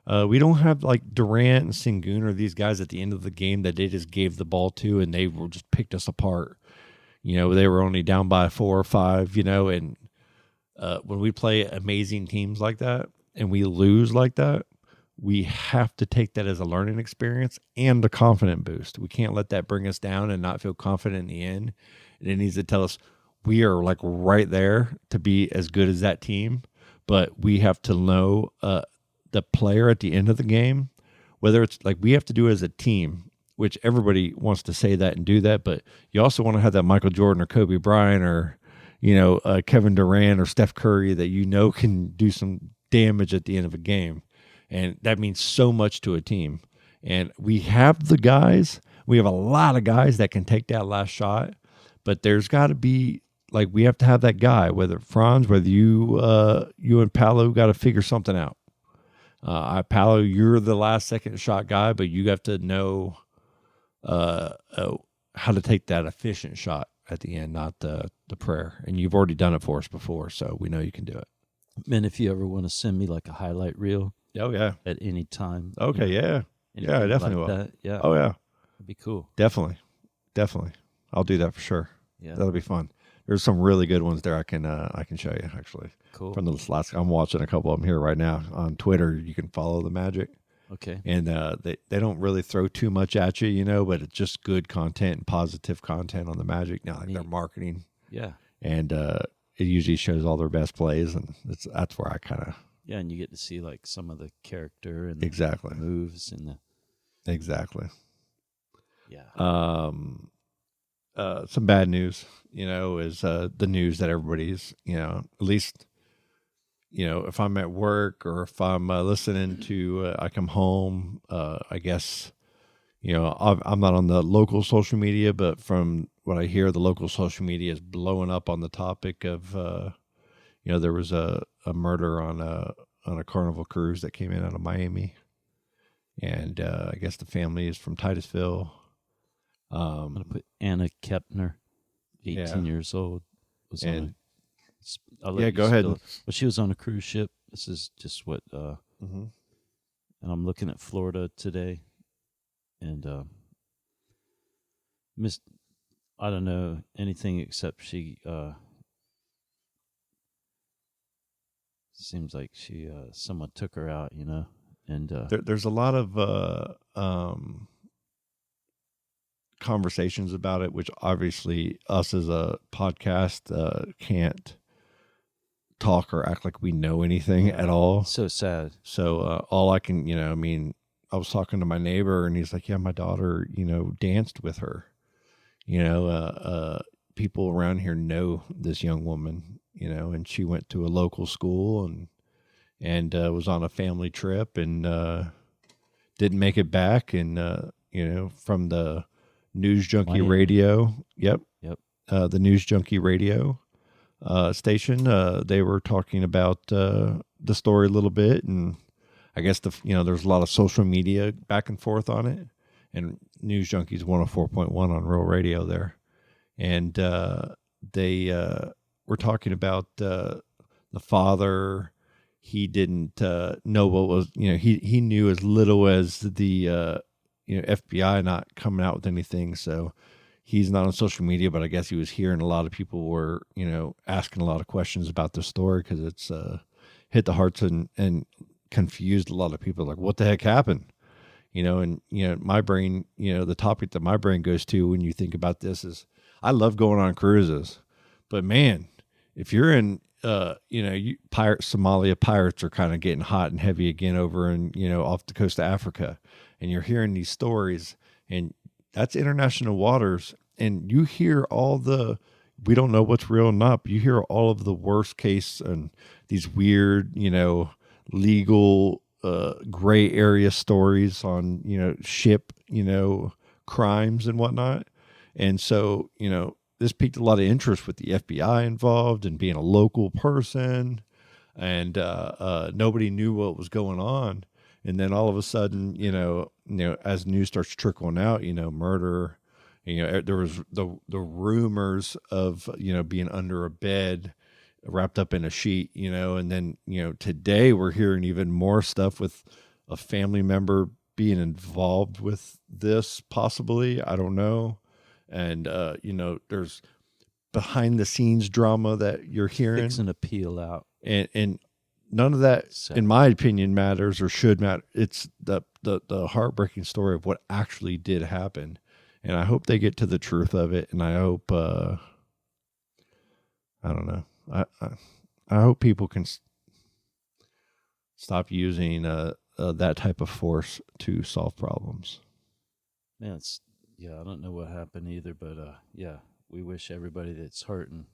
them. We don't have like Durant and Sengun or these guys at the end of the game that they just gave the ball to and they were just picked us apart. They were only down by 4 or 5, and when we play amazing teams like that and we lose like that, we have to take that as a learning experience and a confident boost. We can't let that bring us down and not feel confident in the end. And it needs to tell us we are like right there to be as good as that team, but we have to know the player at the end of the game, whether it's like we have to do it as a team, which everybody wants to say that and do that, but you also want to have that Michael Jordan or Kobe Bryant or Kevin Durant or Steph Curry that can do some damage at the end of a game. And that means so much to a team. And we have the guys. We have a lot of guys that can take that last shot. But there's got to be, like, we have to have that guy, whether Franz, whether you and Paolo got to figure something out. Paolo, you're the last second shot guy, but you have to know how to take that efficient shot at the end, not the prayer. And you've already done it for us before, so we know you can do it. Man, if you ever want to send me like a highlight reel. Oh, yeah. At any time. Okay, yeah. Yeah, I definitely will. That, yeah. Oh, yeah. That'd be cool. Definitely. I'll do that for sure. Yeah. That'll be fun. There's some really good ones there I can show you, actually. Cool. From the last, I'm watching a couple of them here right now on Twitter. You can follow the Magic. Okay. And they don't really throw too much at you, but it's just good content and positive content on the Magic. Now, like their marketing. Yeah. And it usually shows all their best plays, and that's where I kind of. Yeah, and you get to see like some of the character and exactly the moves and the. Exactly. Yeah. Some bad news, is the news that everybody's, at least, if I'm at work or if I'm listening to, I come home, I guess, I'm not on the local social media, but from what I hear, the local social media is blowing up on the topic of, there was a murder on a Carnival cruise that came in out of Miami. And I guess the family is from Titusville. I'm going to put Anna Kepner, 18 years old. Was and, go ahead. Well, she was on a cruise ship. This is just what, and I'm looking at Florida today. And I don't know anything except she seems like she someone took her out, and there's a lot of conversations about it, which obviously us as a podcast can't talk or act like we know anything at all. So sad. So all I can, I was talking to my neighbor and he's like, yeah, my daughter, danced with her. People around here know this young woman, and she went to a local school and was on a family trip and didn't make it back. And, from the News Junkie Miami. Radio. Yep. Yep. The News Junkie Radio station. They were talking about the story a little bit, and I guess there's a lot of social media back and forth on it. And News Junkies 104.1 on Real Radio there, and they were talking about the father. He didn't know what was, he knew as little as the FBI not coming out with anything, so he's not on social media, but I guess he was hearing a lot of people were, asking a lot of questions about the story because it's hit the hearts and confused a lot of people. Like, what the heck happened? My brain, the topic that my brain goes to when you think about this is, I love going on cruises, but man, if you're in, Somalia pirates are kind of getting hot and heavy again over in, off the coast of Africa, and you're hearing these stories, and that's international waters, and you hear we don't know what's real or not, but you hear all of the worst case and these weird, legal, gray area stories on, ship, crimes and whatnot. And so, this piqued a lot of interest with the FBI involved and being a local person, and nobody knew what was going on. And then all of a sudden, as news starts trickling out, murder, there was the rumors of, being under a bed wrapped up in a sheet, and then, today we're hearing even more stuff with a family member being involved with this, possibly, I don't know. And, there's behind the scenes drama that you're hearing. Fix an appeal out. And none of that, in my opinion, matters or should matter. It's the heartbreaking story of what actually did happen. And I hope they get to the truth of it. And I hope, I don't know. I hope people can stop using that type of force to solve problems. Man, I don't know what happened either, but we wish everybody that's hurting,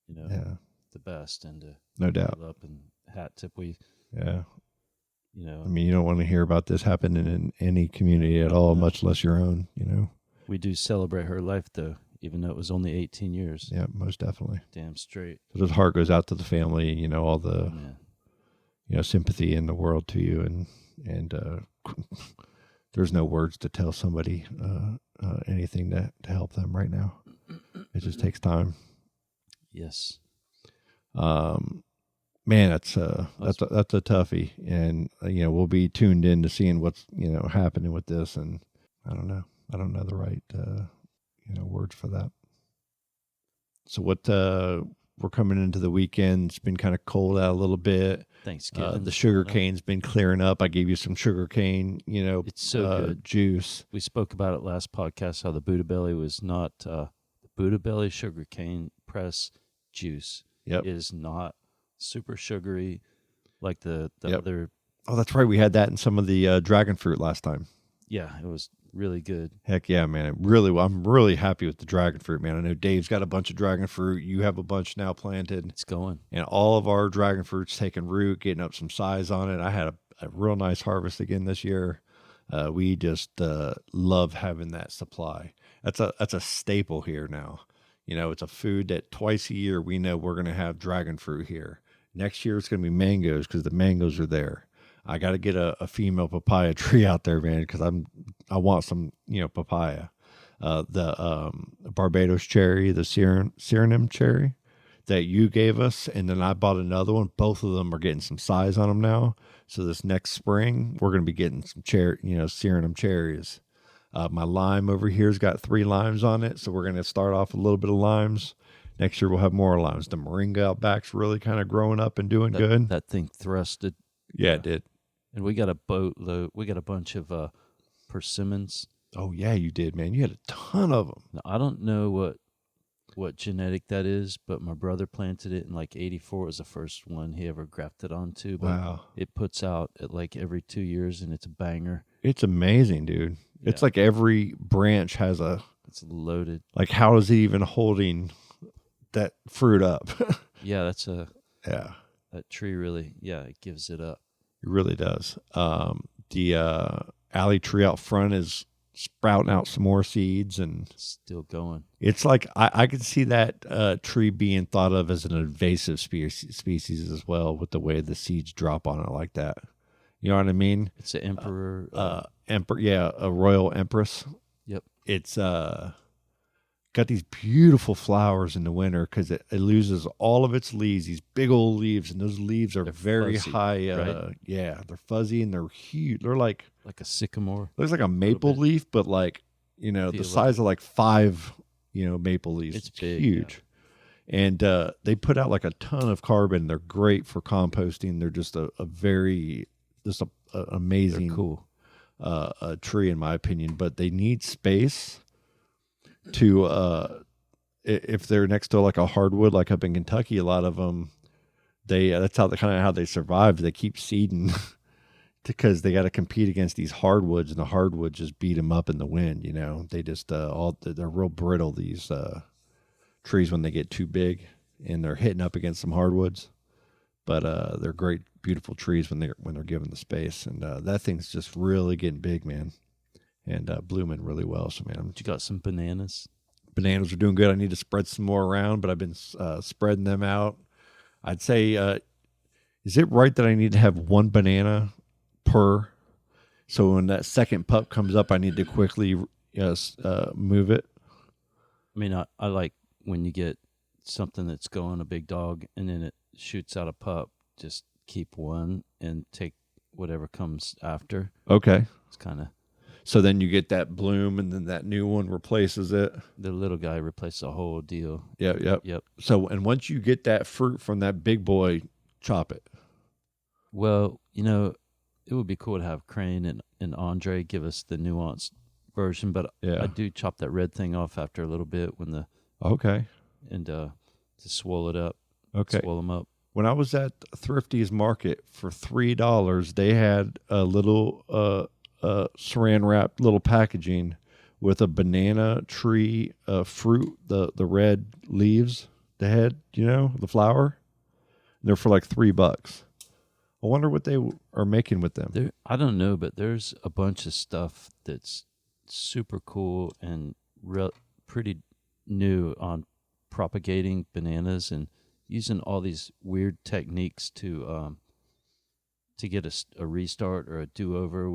the best, and no doubt. Up and hat tip. You don't want to hear about this happening in any community at all, much less your own. We do celebrate her life though, even though it was only 18 years. Yeah, most definitely. Damn straight. So his heart goes out to the family. All the sympathy in the world to you, and there's no words to tell somebody anything to help them right now. It just takes time. Yes. Man, that's a toughie, and we'll be tuned in to seeing what's happening with this, and I don't know the right words for that. So what we're coming into the weekend. It's been kind of cold out a little bit. Thanksgiving. The sugar cane's been clearing up. I gave you some sugar cane, it's so good. Juice. We spoke about it last podcast, how the Buddha Belly was not, the Buddha Belly sugar cane press juice is not super sugary like the other. Oh, that's right. We had that in some of the dragon fruit last time. Yeah, it was really good. Heck yeah, man. I'm really happy with the dragon fruit, man. I know Dave's got a bunch of dragon fruit. You have a bunch now planted. It's going. And all of our dragon fruit's taking root, getting up some size on it. I had a real nice harvest again this year. We just love having that supply. That's a staple here now. It's a food that twice a year we know we're going to have dragon fruit here. Next year it's going to be mangoes because the mangoes are there. I got to get a female papaya tree out there, man, because I want some, papaya. The Barbados cherry, the Suriname cherry that you gave us, and then I bought another one. Both of them are getting some size on them now. So this next spring, we're going to be getting some Suriname cherries. My lime over here's got 3 limes on it, so we're going to start off a little bit of limes. Next year we'll have more limes. The moringa out back's really kind of growing up and doing good. That thing thrusted. Yeah, it did. And we got a boatload. We got a bunch of persimmons. Oh yeah, you did, man. You had a ton of them. Now, I don't know what genetic that is, but my brother planted it in like '84. It was the first one he ever grafted onto. But wow. It puts out at like every 2 years, and it's a banger. It's amazing, dude. Yeah. It's like every branch has It's loaded. Like, how is it even holding that fruit up? Yeah, that tree really, it gives it up. It really does. The alley tree out front is sprouting out some more seeds, and still going. it's like I could see that tree being thought of as an invasive species as well, with the way the seeds drop on it like that. You know what I mean? It's an emperor. A royal empress. Yep. It's got these beautiful flowers in the winter because it loses all of its leaves, these big old leaves, and those leaves are very fuzzy, high. right? Yeah, they're fuzzy and they're huge. They're like a sycamore. looks like a maple leaf, but like, you know, the size of like 5, you know, maple leaves. It's big, huge. Yeah. And they put out like a ton of carbon. They're great for composting. They're just a amazing, they're cool tree in my opinion. But they need space to if they're next to like a hardwood, like up in Kentucky, a lot of them that's how they survive. They keep seeding because they got to compete against these hardwoods, and the hardwoods just beat them up in the wind. You know, they just they're real brittle, these trees, when they get too big and they're hitting up against some hardwoods. But they're great, beautiful trees when they're given the space, and that thing's just really getting big, man. And blooming really well. So, man, you got some bananas? Bananas are doing good. I need to spread some more around, but I've been spreading them out. I'd say, is it right that I need to have 1 banana per? So when that second pup comes up, I need to quickly move it. I mean, I like when you get something that's going a big dog and then it shoots out a pup, just keep 1 and take whatever comes after. Okay. It's kind of... So then you get that bloom, and then that new one replaces it. The little guy replaces the whole deal. Yep. So, and once you get that fruit from that big boy, chop it. Well, you know, it would be cool to have Crane and Andre give us the nuanced version, but yeah. I do chop that red thing off after a little bit when the... Okay. And to swell it up. Okay. Swell them up. When I was at Thrifty's Market for $3, they had a little... saran wrap little packaging with a banana tree fruit, the red leaves, the head, you know, the flower. And they're for like $3. I wonder what they are making with them. I don't know, but there's a bunch of stuff that's super cool and pretty new on propagating bananas and using all these weird techniques to get a restart or a do-over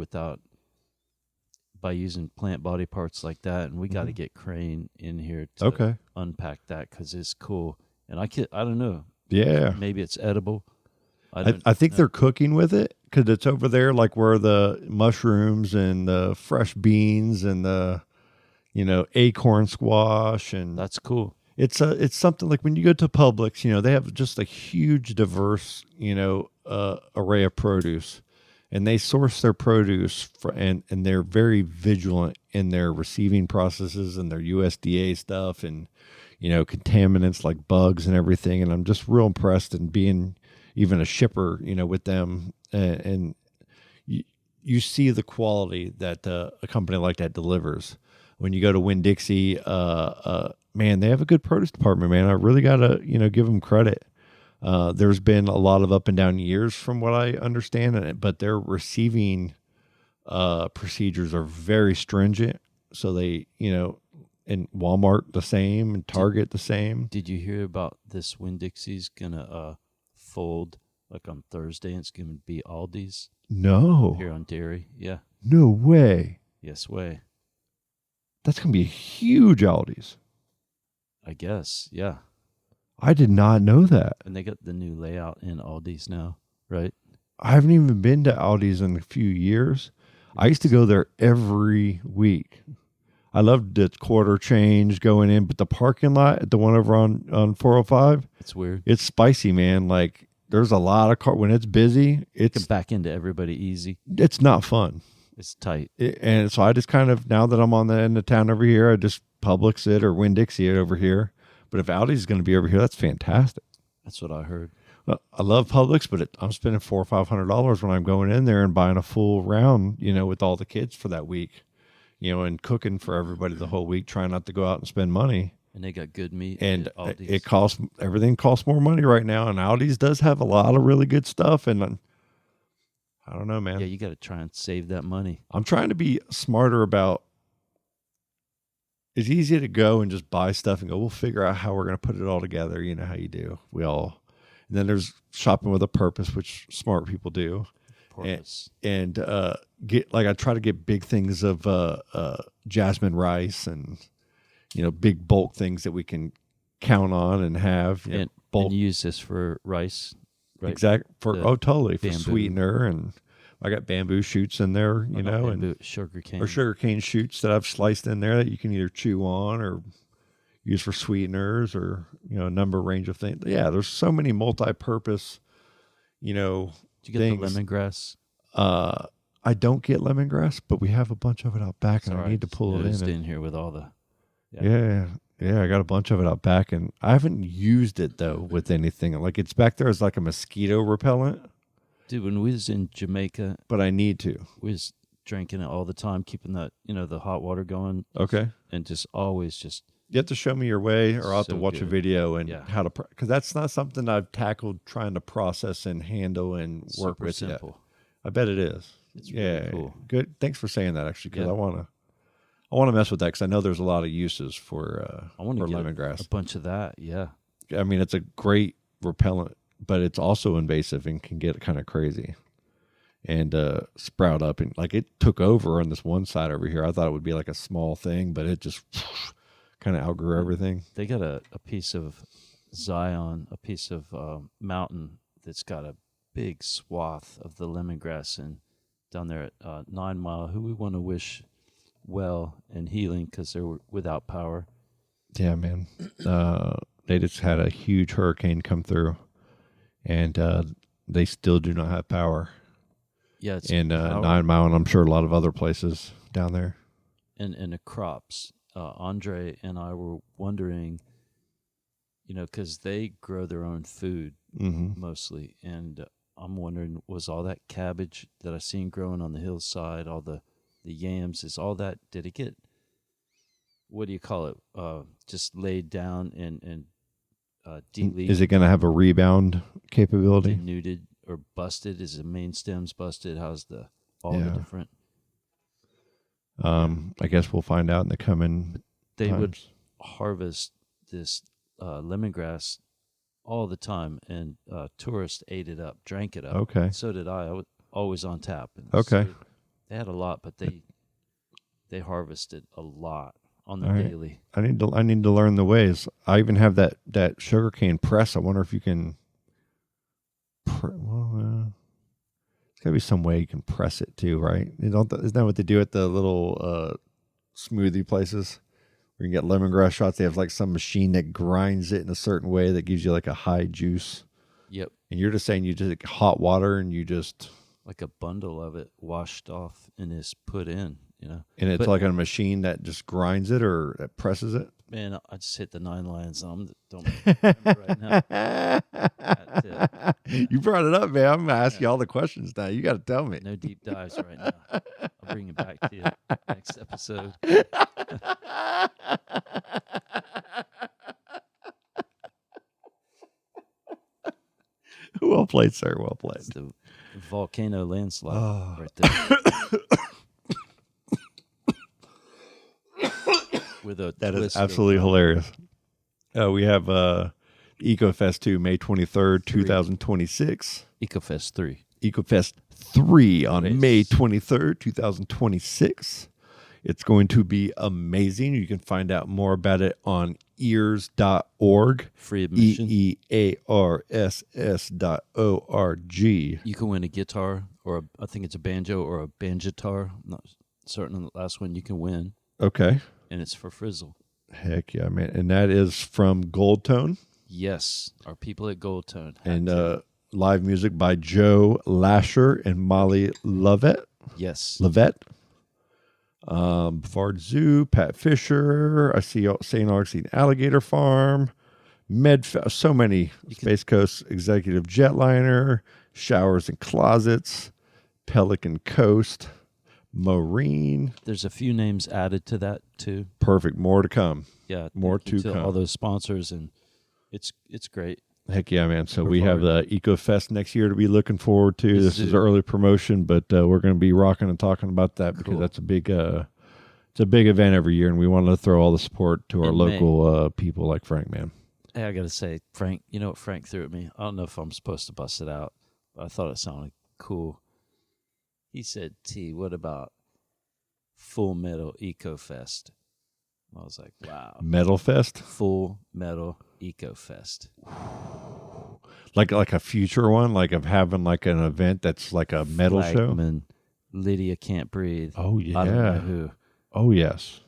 by using plant body parts like that. And we got to get Crane in here to unpack that because it's cool. And I don't know. Yeah. Maybe it's edible. I think they're cooking with it because it's over there like where the mushrooms and the fresh beans and the, you know, acorn squash. And that's cool. It's something like when you go to Publix, you know, they have just a huge diverse, you know, array of produce. And they source their produce and they're very vigilant in their receiving processes and their USDA stuff and, you know, contaminants like bugs and everything. And I'm just real impressed in being even a shipper, you know, with them. And you see the quality that a company like that delivers. When you go to Winn-Dixie, man, they have a good produce department, man. I really got to, you know, give them credit. There's been a lot of up and down years from what I understand, but their receiving procedures are very stringent. So they, you know, and Walmart the same and Target the same. Did you hear about this Winn-Dixie's going to fold like on Thursday and it's going to be Aldi's? No. Here on Dairy. Yeah. No way. Yes way. That's going to be a huge Aldi's. I guess. Yeah. I did not know that. And they got the new layout in Aldi's now, right? I haven't even been to Aldi's in a few years. I used to go there every week. I loved the quarter change going in, but the parking lot, the one over on 405, it's weird. It's spicy, man. Like there's a lot of car when it's busy. It's you can back into everybody easy. It's not fun. It's tight. And so I just kind of, now that I'm on the end of town over here, I just Publix it or Winn-Dixie it over here. But if Aldi's is going to be over here, that's fantastic. That's what I heard. Well, I love Publix, but I'm spending $400 or $500 when I'm going in there and buying a full round, you know, with all the kids for that week, you know, and cooking for everybody the whole week, trying not to go out and spend money. And they got good meat. And everything costs more money right now. And Aldi's does have a lot of really good stuff. And I don't know, man. Yeah, you got to try and save that money. I'm trying to be smarter about it's easy to go and just buy stuff and go, we'll figure out how we're going to put it all together. You know how you do. And then there's shopping with a purpose, which smart people do. Purpose. And I try to get big things of jasmine rice and, big bulk things that we can count on and have. And use this for rice. Right? Exactly. Totally. For bamboo. Sweetener. And I got bamboo shoots in there, and sugar cane. Or sugar cane shoots that I've sliced in there that you can either chew on or use for sweeteners or, a range of things. Yeah, there's so many multi-purpose, Did you get things. the lemongrass? I don't get lemongrass, but we have a bunch of it out back, and I need to pull it in. In here with all the. Yeah, I got a bunch of it out back, and I haven't used it though with anything. Like it's back there as like a mosquito repellent. Dude, when we was in Jamaica, but I need to. We was drinking it all the time, keeping that the hot water going. Okay, and just always you have to show me your way, or I'll have to watch a video and how to, because that's not something I've tackled trying to process and handle and work Super with simple. yet. I bet it is. It's really cool. Good. Thanks for saying that, actually, because I want to mess with that because I know there's a lot of uses for lemongrass. A bunch of that, yeah. I mean, it's a great repellent, but it's also invasive and can get kind of crazy and sprout up. And like it took over on this one side over here. I thought it would be like a small thing, but it just kind of outgrew everything. They got a piece of Zion, a piece of mountain that's got a big swath of the lemongrass and down there at 9 Mile, who we want to wish well and healing because they're without power. Yeah, man. They just had a huge hurricane come through, and they still do not have power. Yeah, it's in 9 Mile, and I'm sure a lot of other places down there. And the crops. Andre and I were wondering, because they grow their own food mostly, and I'm wondering, was all that cabbage that I seen growing on the hillside, all the yams, is all that, did it get, what do you call it, just laid down and de-leafed? Is it going to have a rebound capability? Denuded or busted? Is the main stems busted? How's the different? I guess we'll find out in the coming They would harvest this lemongrass all the time, and tourists ate it up, drank it up. Okay. So did I. I was always on tap. And okay. So they had a lot, but they harvested a lot on the daily. I need to learn the ways. I even have that sugarcane press. I wonder if you can. There's got to be some way you can press it too, right? Isn't that what they do at the little smoothie places? Where you can get lemongrass shots. They have like some machine that grinds it in a certain way that gives you like a high juice. Yep. And you're just saying you just hot water and you just... Like a bundle of it washed off and is put in, And it's like a machine that just grinds it or that presses it? Man, I just hit the 9 lions. Don't remember right now. You brought it up, man. I'm going to ask you all the questions now. You got to tell me. No deep dives right now. I'll bring it back to you next episode. Well played, sir. Well played. It's the volcano landslide right there. That is absolutely hilarious. We have EcoFest 2, May 23rd, 2026. EcoFest 3. EcoFest 3 on May 23rd, 2026. It's going to be amazing. You can find out more about it on ears.org. Free admission. EEARSS.org. You can win a guitar, or I think it's a banjo or a banjitar. I'm not certain on the last one you can win. Okay. And it's for Frizzle. Heck yeah, man. And that is from Gold Tone? Yes. Our people at Gold Tone. And live music by Joe Lasher and Molly Lovett. Yes. Lovett. Bavard Zoo, Pat Fisher. I see St. Augustine Alligator Farm. So many. Space Coast Executive Jetliner. Showers and Closets. Pelican Coast. Marine. There's a few names added to that too. Perfect. More to come. Yeah. More to come. All those sponsors, and it's great. Heck yeah, man. So we have the EcoFest next year to be looking forward to. This is early promotion, but we're going to be rocking and talking about that because that's a big It's a big event every year, and we wanted to throw all the support to our In local people like Frank, man. Hey, I got to say, Frank, you know what Frank threw at me? I don't know if I'm supposed to bust it out, but I thought it sounded cool. He said, T, what about Full Metal Eco Fest? I was like, wow. Metal Fest? Full Metal Eco Fest. Like a future one, like of having like an event that's like a metal Flagman, show? Lydia Can't Breathe. Oh, yeah. I don't know who. Oh, yes.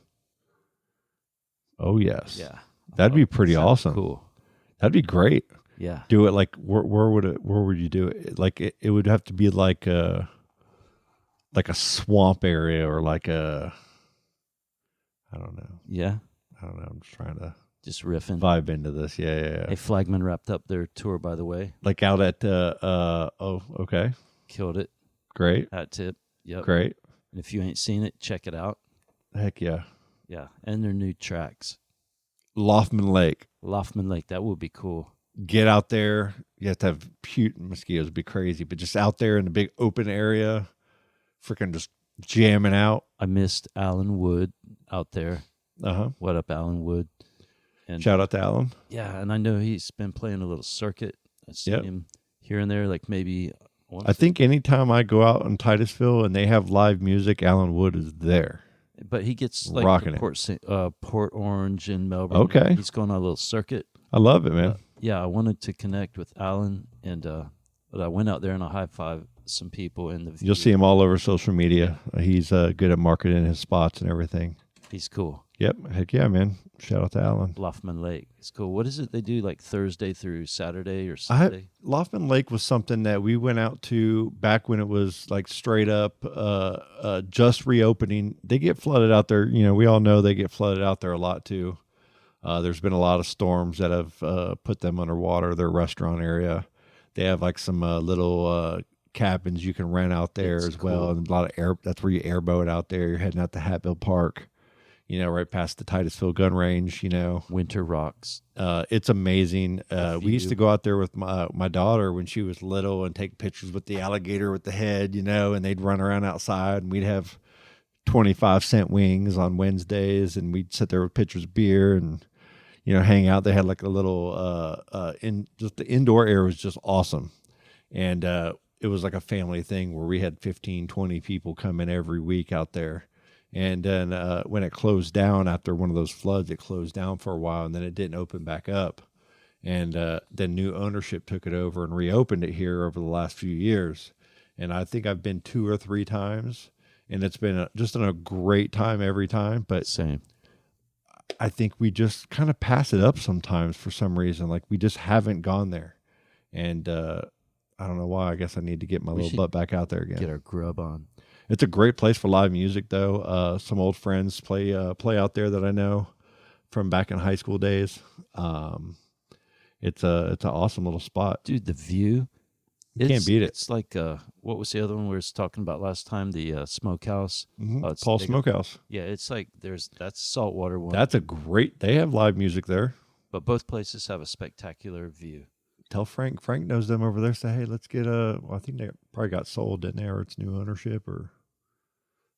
Oh, yes. Yeah. That'd be pretty awesome. Cool. That'd be great. Yeah. Do it like where would you do it? Like it would have to be like a swamp area or like a I don't know. Yeah. I don't know. I'm just trying to Just riffing. vibe into this. Yeah. Hey, Flagman wrapped up their tour, by the way. Like out at okay. Killed it. Great. Hat tip. Yep. Great. And if you ain't seen it, check it out. Heck yeah. Yeah. And their new tracks. Loftman Lake. Loftman Lake. That would be cool. Get out there. You have to have mosquitoes. It'd be crazy. But just out there in the big open area, freaking just jamming out. I missed Alan Wood out there. Uh-huh. What up, Alan Wood? And Shout out to Alan. yeah, and I know he's been playing a little circuit. I've seen him here and there, like maybe. I think anytime I go out in Titusville and they have live music, Alan Wood is there. But he gets like Rocking Port Orange and Melbourne. Okay. He's going on a little circuit. I love it, man. Yeah, I wanted to connect with Alan, and but I went out there and I high-fived some people in the view. You'll see him all over social media. He's good at marketing his spots and everything. He's cool. Yep. Heck yeah, man. Shout out to Alan. Loftman Lake. It's cool. What is it they do, like Thursday through Saturday or Sunday? Loftman Lake was something that we went out to back when it was like straight up just reopening. They get flooded out there. You know, we all know they get flooded out there a lot too. There's been a lot of storms that have put them underwater, their restaurant area. They have like some little cabins you can rent out there as well. And a lot of that's where you airboat out there. You're heading out to Hatfield Park, you know, right past the Titusville gun range, you know. Winter rocks. It's amazing. We used to go out there with my daughter when she was little and take pictures with the alligator with the head, you know, and they'd run around outside and we'd have 25-cent wings on Wednesdays and we'd sit there with pictures of beer and, you know, hang out. They had like a little, just the indoor air was just awesome. And it was like a family thing where we had 15, 20 people come in every week out there. And then when it closed down after one of those floods, it closed down for a while and then it didn't open back up. And then new ownership took it over and reopened it here over the last few years. And I think I've been 2 or 3 times and it's been just a great time every time. But same. I think we just kind of pass it up sometimes for some reason. Like we just haven't gone there. And I don't know why. I guess I need to get my little butt back out there again. Get our grub on. It's a great place for live music, though. Some old friends play out there that I know from back in high school days. It's an awesome little spot, dude. The view, you can't beat it. It's like what was the other one we were talking about last time? The smokehouse, Paul Smokehouse. Yeah, it's like that's saltwater one. That's a great. They have live music there, but both places have a spectacular view. Tell Frank knows them over there. Say, hey, let's get I think they probably got sold, didn't they, or it's new ownership or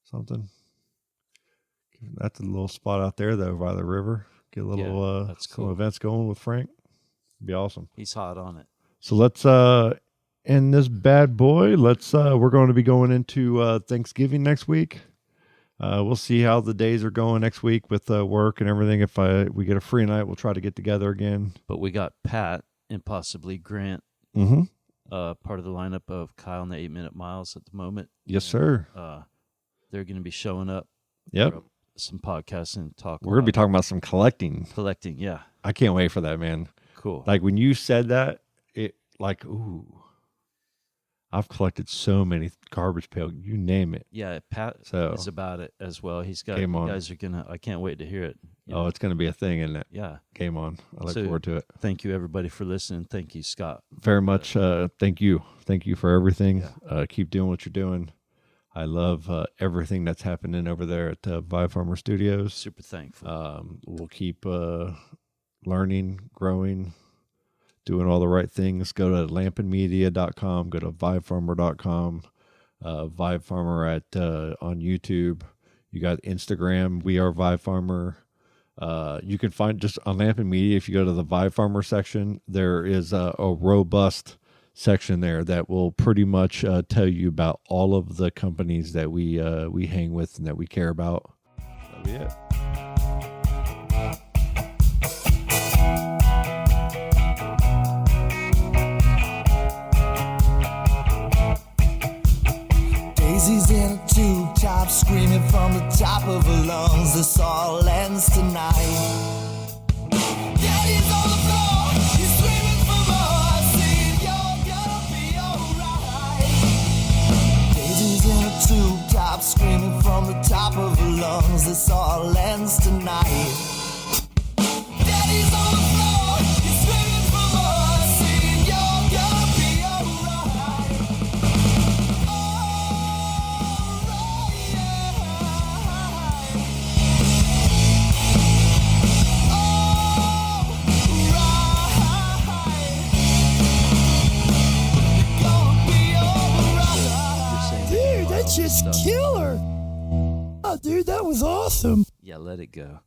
something. That's a little spot out there though by the river. Get a little that's cool. Some events going with Frank. It'd be awesome. He's hot on it. So let's end this bad boy. Let's we're going to be going into Thanksgiving next week. We'll see how the days are going next week with work and everything. If we get a free night, we'll try to get together again. But we got Pat and possibly Grant, part of the lineup of Kyle and the 8-Minute Miles at the moment. Yes, sir. They're going to be showing up. Yep. Some podcasts and talk. We're going to be talking about some collecting. Collecting, yeah. I can't wait for that, man. Cool. Like when you said that, it like, ooh. I've collected so many garbage pail, you name it. Yeah, Pat is about it as well. He's got, you guys are gonna. I can't wait to hear it. Oh, it's gonna be a thing, isn't it? Yeah. Game on. I look forward to it. Thank you, everybody, for listening. Thank you, Scott. Very much. Thank you. Thank you for everything. Yeah. Keep doing what you're doing. I love everything that's happening over there at Vibe Farmer Studios. Super thankful. We'll keep learning, growing, doing all the right things. Go to lampandmedia.com. Go to vibefarmer.com. Vibe Farmer on YouTube. You got Instagram, We Are Vibe Farmer. You can find just on Lampin Media, if you go to the Vibe Farmer section, there is a robust section there that will pretty much tell you about all of the companies that we hang with and that we care about. That'll be it. Daisy's in a tube top, screaming from the top of her lungs. This all ends tonight. Daddy's on the floor, he's screaming for more, saying you're gonna be alright. Daisy's in a tube top, screaming from the top of her lungs. This all ends tonight. Daddy's on the floor, he's screaming for more, saying you're gonna be alright. Dude, That's just killer. Oh, dude, that was awesome. Yeah, let it go.